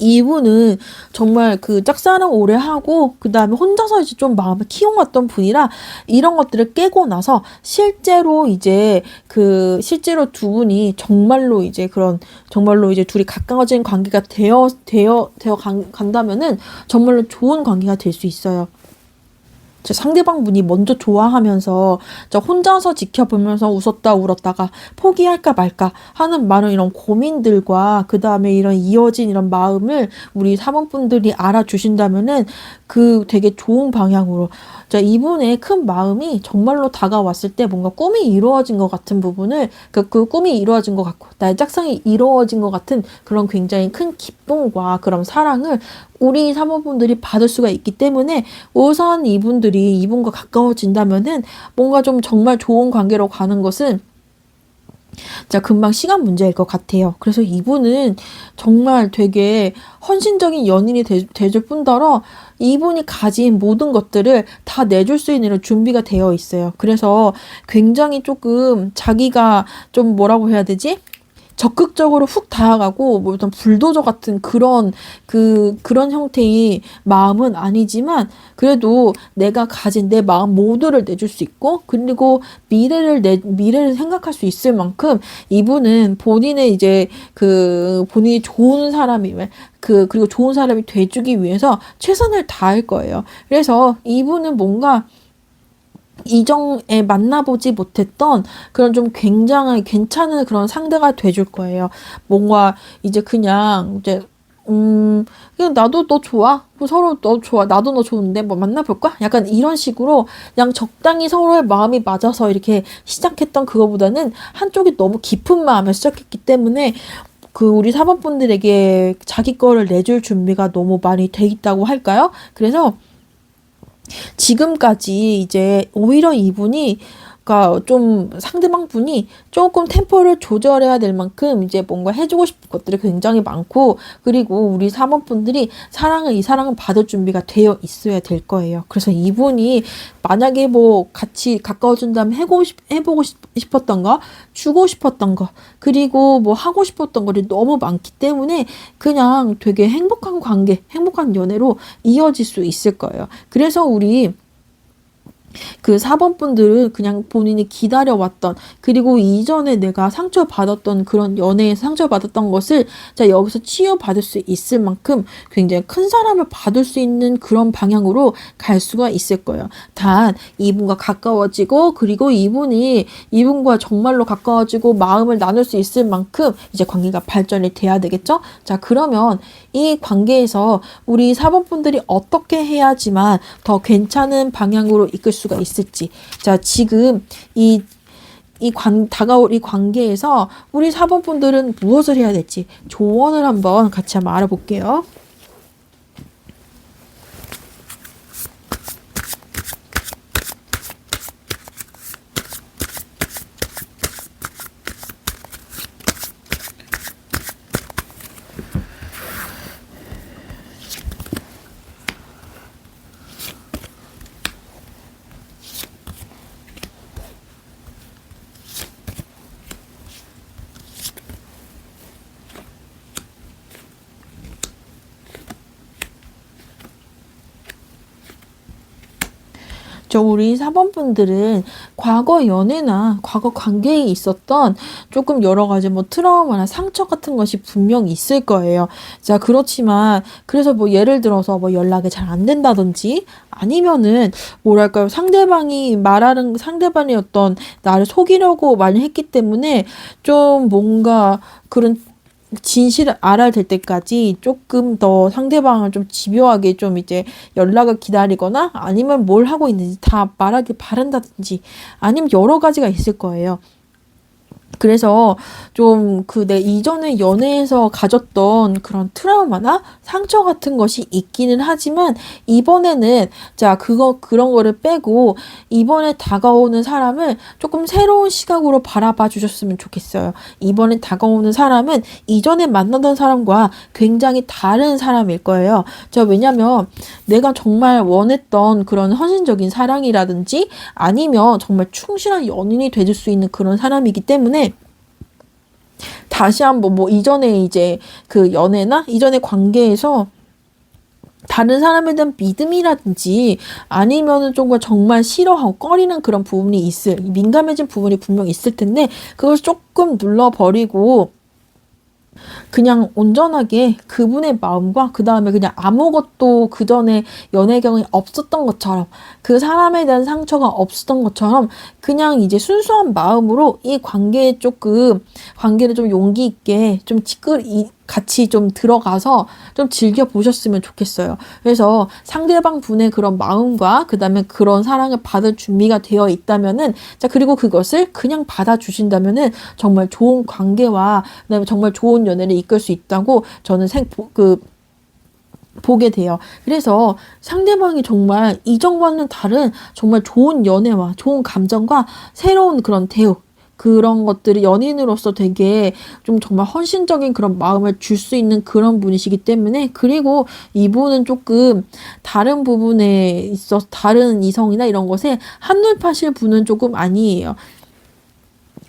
이분은 정말 그 짝사랑 오래 하고 그 다음에 혼자서 이제 좀 마음을 키워왔던 분이라 이런 것들을 깨고 나서 실제로 두 분이 정말로 이제 정말로 이제 둘이 가까워진 관계가 간다면은 정말로 좋은 관계가 될 수 있어요. 상대방 분이 먼저 좋아하면서 혼자서 지켜보면서 웃었다 울었다가 포기할까 말까 하는 많은 이런 고민들과 그 다음에 이런 이어진 이런 마음을 우리 사모분들이 알아주신다면은 그 되게 좋은 방향으로 이분의 큰 마음이 정말로 다가왔을 때 뭔가 꿈이 이루어진 것 같은 부분을 그 꿈이 이루어진 것 같고 나의 짝상이 이루어진 것 같은 그런 굉장히 큰 기쁨과 그런 사랑을 우리 사모분들이 받을 수가 있기 때문에 우선 이분과 가까워진다면은 뭔가 좀 정말 좋은 관계로 가는 것은 금방 시간 문제일 것 같아요. 그래서 이분은 정말 되게 헌신적인 연인이 되줄 뿐더러 이분이 가진 모든 것들을 다 내줄 수 있는 준비가 되어 있어요. 그래서 굉장히 조금 자기가 좀 뭐라고 해야 되지? 적극적으로 훅 다가가고 뭐 어떤 불도저 같은 그런 형태의 마음은 아니지만 그래도 내가 가진 내 마음 모두를 내줄 수 있고 그리고 미래를 생각할 수 있을 만큼 이분은 본인의 이제 본인이 좋은 사람이면 그리고 좋은 사람이 돼주기 위해서 최선을 다할 거예요. 그래서 이분은 뭔가 이전에 만나보지 못했던 그런 좀 굉장히 괜찮은 그런 상대가 돼줄 거예요. 뭔가 이제 그냥 나도 너 좋아. 뭐 서로 너 좋아. 나도 너 좋은데 뭐 만나볼까? 약간 이런 식으로 그냥 적당히 서로의 마음이 맞아서 이렇게 시작했던 그거보다는 한쪽이 너무 깊은 마음에 시작했기 때문에 우리 사모분들에게 자기 거를 내줄 준비가 너무 많이 돼 있다고 할까요? 그래서 지금까지 이제 오히려 이분이 좀 상대방 분이 조금 템포를 조절해야 될 만큼 이제 뭔가 해주고 싶은 것들이 굉장히 많고 그리고 우리 사모분들이 이 사랑을 받을 준비가 되어 있어야 될 거예요. 그래서 이분이 만약에 뭐 같이 가까워진다면 해보고 싶었던 거, 주고 싶었던 거, 그리고 뭐 하고 싶었던 것이 너무 많기 때문에 그냥 되게 행복한 관계, 행복한 연애로 이어질 수 있을 거예요. 그래서 우리 4번 분들은 그냥 본인이 기다려왔던 그리고 이전에 내가 상처받았던 그런 연애에서 상처받았던 것을 여기서 치유받을 수 있을 만큼 굉장히 큰 사람을 받을 수 있는 그런 방향으로 갈 수가 있을 거예요. 단 이분과 가까워지고 그리고 이분과 정말로 가까워지고 마음을 나눌 수 있을 만큼 이제 관계가 발전이 돼야 되겠죠? 그러면 이 관계에서 우리 4번 분들이 어떻게 해야지만 더 괜찮은 방향으로 이끌 수가 있을지. 지금 다가올 이 관계에서 우리 4번 분들은 무엇을 해야 될지 조언을 한번 같이 한번 알아볼게요. 우리 4번 분들은 과거 연애나 과거 관계에 있었던 조금 여러 가지 뭐 트라우마나 상처 같은 것이 분명히 있을 거예요. 그렇지만 그래서 뭐 예를 들어서 뭐 연락이 잘 안 된다든지 아니면은 뭐랄까요 상대방이 어떤 나를 속이려고 많이 했기 때문에 좀 뭔가 그런 진실을 알아야 될 때까지 조금 더 상대방을 좀 집요하게 좀 이제 연락을 기다리거나 아니면 뭘 하고 있는지 다 말하길 바란다든지 아니면 여러 가지가 있을 거예요. 그래서 좀 그 내 이전에 연애에서 가졌던 그런 트라우마나 상처 같은 것이 있기는 하지만 이번에는 자 그런 거를 빼고 이번에 다가오는 사람을 조금 새로운 시각으로 바라봐 주셨으면 좋겠어요. 이번에 다가오는 사람은 이전에 만나던 사람과 굉장히 다른 사람일 거예요. 왜냐면 내가 정말 원했던 그런 헌신적인 사랑이라든지 아니면 정말 충실한 연인이 돼줄 수 있는 그런 사람이기 때문에 다시 한번 뭐 이전에 이제 그 연애나 이전의 관계에서 다른 사람에 대한 믿음이라든지 아니면은 정말 싫어하고 꺼리는 그런 부분이 민감해진 부분이 분명 있을 텐데 그걸 조금 눌러버리고 그냥 온전하게 그분의 마음과 그 다음에 그냥 아무것도 그 전에 연애 경험이 없었던 것처럼 그 사람에 대한 상처가 없었던 것처럼 그냥 이제 순수한 마음으로 이 관계를 좀 용기 있게 좀 같이 좀 들어가서 좀 즐겨보셨으면 좋겠어요. 그래서 상대방 분의 그런 마음과 그 다음에 그런 사랑을 받을 준비가 되어 있다면은 그리고 그것을 그냥 받아주신다면은 정말 좋은 관계와 그 다음에 정말 좋은 연애를 이끌 수 있다고 저는 보게 돼요. 그래서 상대방이 정말 이전과는 다른 정말 좋은 연애와 좋은 감정과 새로운 그런 대우 그런 것들이 연인으로서 되게 좀 정말 헌신적인 그런 마음을 줄 수 있는 그런 분이시기 때문에 그리고 이분은 조금 다른 부분에 있어서 다른 이성이나 이런 것에 한눈 파실 분은 조금 아니에요.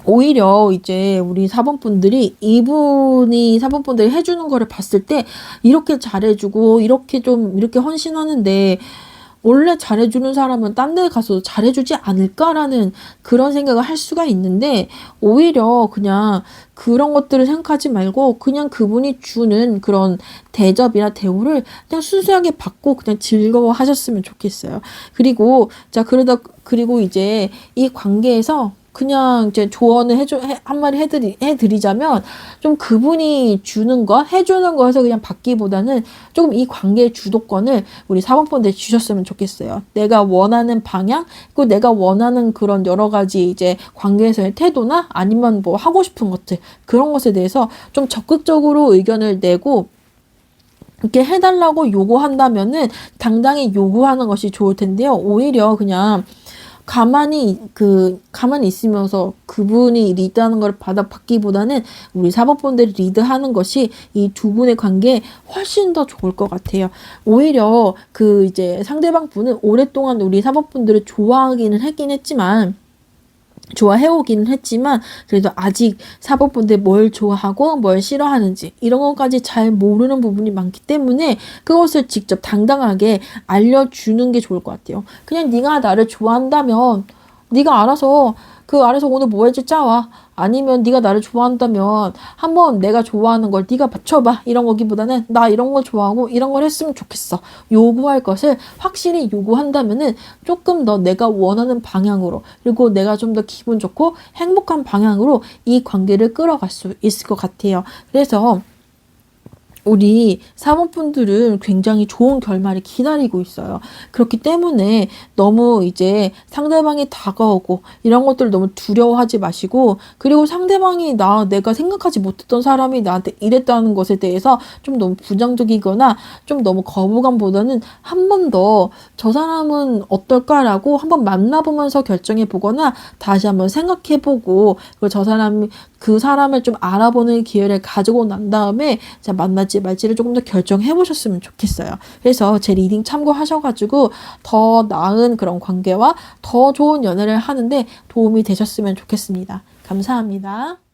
오히려 이제 우리 사번분들이 이분이 사번분들이 해주는 거를 봤을 때 이렇게 잘해주고 이렇게 헌신하는데 원래 잘해주는 사람은 딴 데 가서 잘해주지 않을까라는 그런 생각을 할 수가 있는데 오히려 그냥 그런 것들을 생각하지 말고 그냥 그분이 주는 그런 대접이나 대우를 그냥 순수하게 받고 그냥 즐거워하셨으면 좋겠어요. 그리고 그리고 이제 이 관계에서 그냥 이제 조언을 한마디 해드리자면 좀 그분이 해주는 거에서 그냥 받기보다는 조금 이 관계의 주도권을 우리 사번분들이 주셨으면 좋겠어요. 내가 원하는 방향, 그리고 내가 원하는 그런 여러 가지 이제 관계에서의 태도나 아니면 뭐 하고 싶은 것들, 그런 것에 대해서 좀 적극적으로 의견을 내고 이렇게 해달라고 요구한다면은 당당히 요구하는 것이 좋을 텐데요. 오히려 그냥 가만히 있으면서 그분이 리드하는 걸 받기보다는 우리 사법분들이 리드하는 것이 이 두 분의 관계에 훨씬 더 좋을 것 같아요. 오히려 이제 상대방 분은 오랫동안 우리 사법분들을 좋아해오기는 했지만 그래도 아직 사법분들 뭘 좋아하고 뭘 싫어하는지 이런 것까지 잘 모르는 부분이 많기 때문에 그것을 직접 당당하게 알려주는 게 좋을 것 같아요. 그냥 네가 나를 좋아한다면 네가 알아서 오늘 뭐 할지 짜와. 아니면 네가 나를 좋아한다면 한번 내가 좋아하는 걸 네가 맞춰봐. 이런 거기보다는 나 이런 거 좋아하고 이런 걸 했으면 좋겠어. 요구할 것을 확실히 요구한다면은 조금 더 내가 원하는 방향으로 그리고 내가 좀 더 기분 좋고 행복한 방향으로 이 관계를 끌어갈 수 있을 것 같아요. 그래서 우리 사모분들은 굉장히 좋은 결말을 기다리고 있어요. 그렇기 때문에 너무 이제 상대방이 다가오고 이런 것들을 너무 두려워하지 마시고 그리고 상대방이 내가 생각하지 못했던 사람이 나한테 이랬다는 것에 대해서 좀 너무 부정적이거나 좀 너무 거부감보다는 한 번 더 저 사람은 어떨까라고 한번 만나보면서 결정해 보거나 다시 한번 생각해 보고 그리고 그 사람을 좀 알아보는 기회를 가지고 난 다음에 만날지 말지를 조금 더 결정해 보셨으면 좋겠어요. 그래서 제 리딩 참고하셔가지고 더 나은 그런 관계와 더 좋은 연애를 하는데 도움이 되셨으면 좋겠습니다. 감사합니다.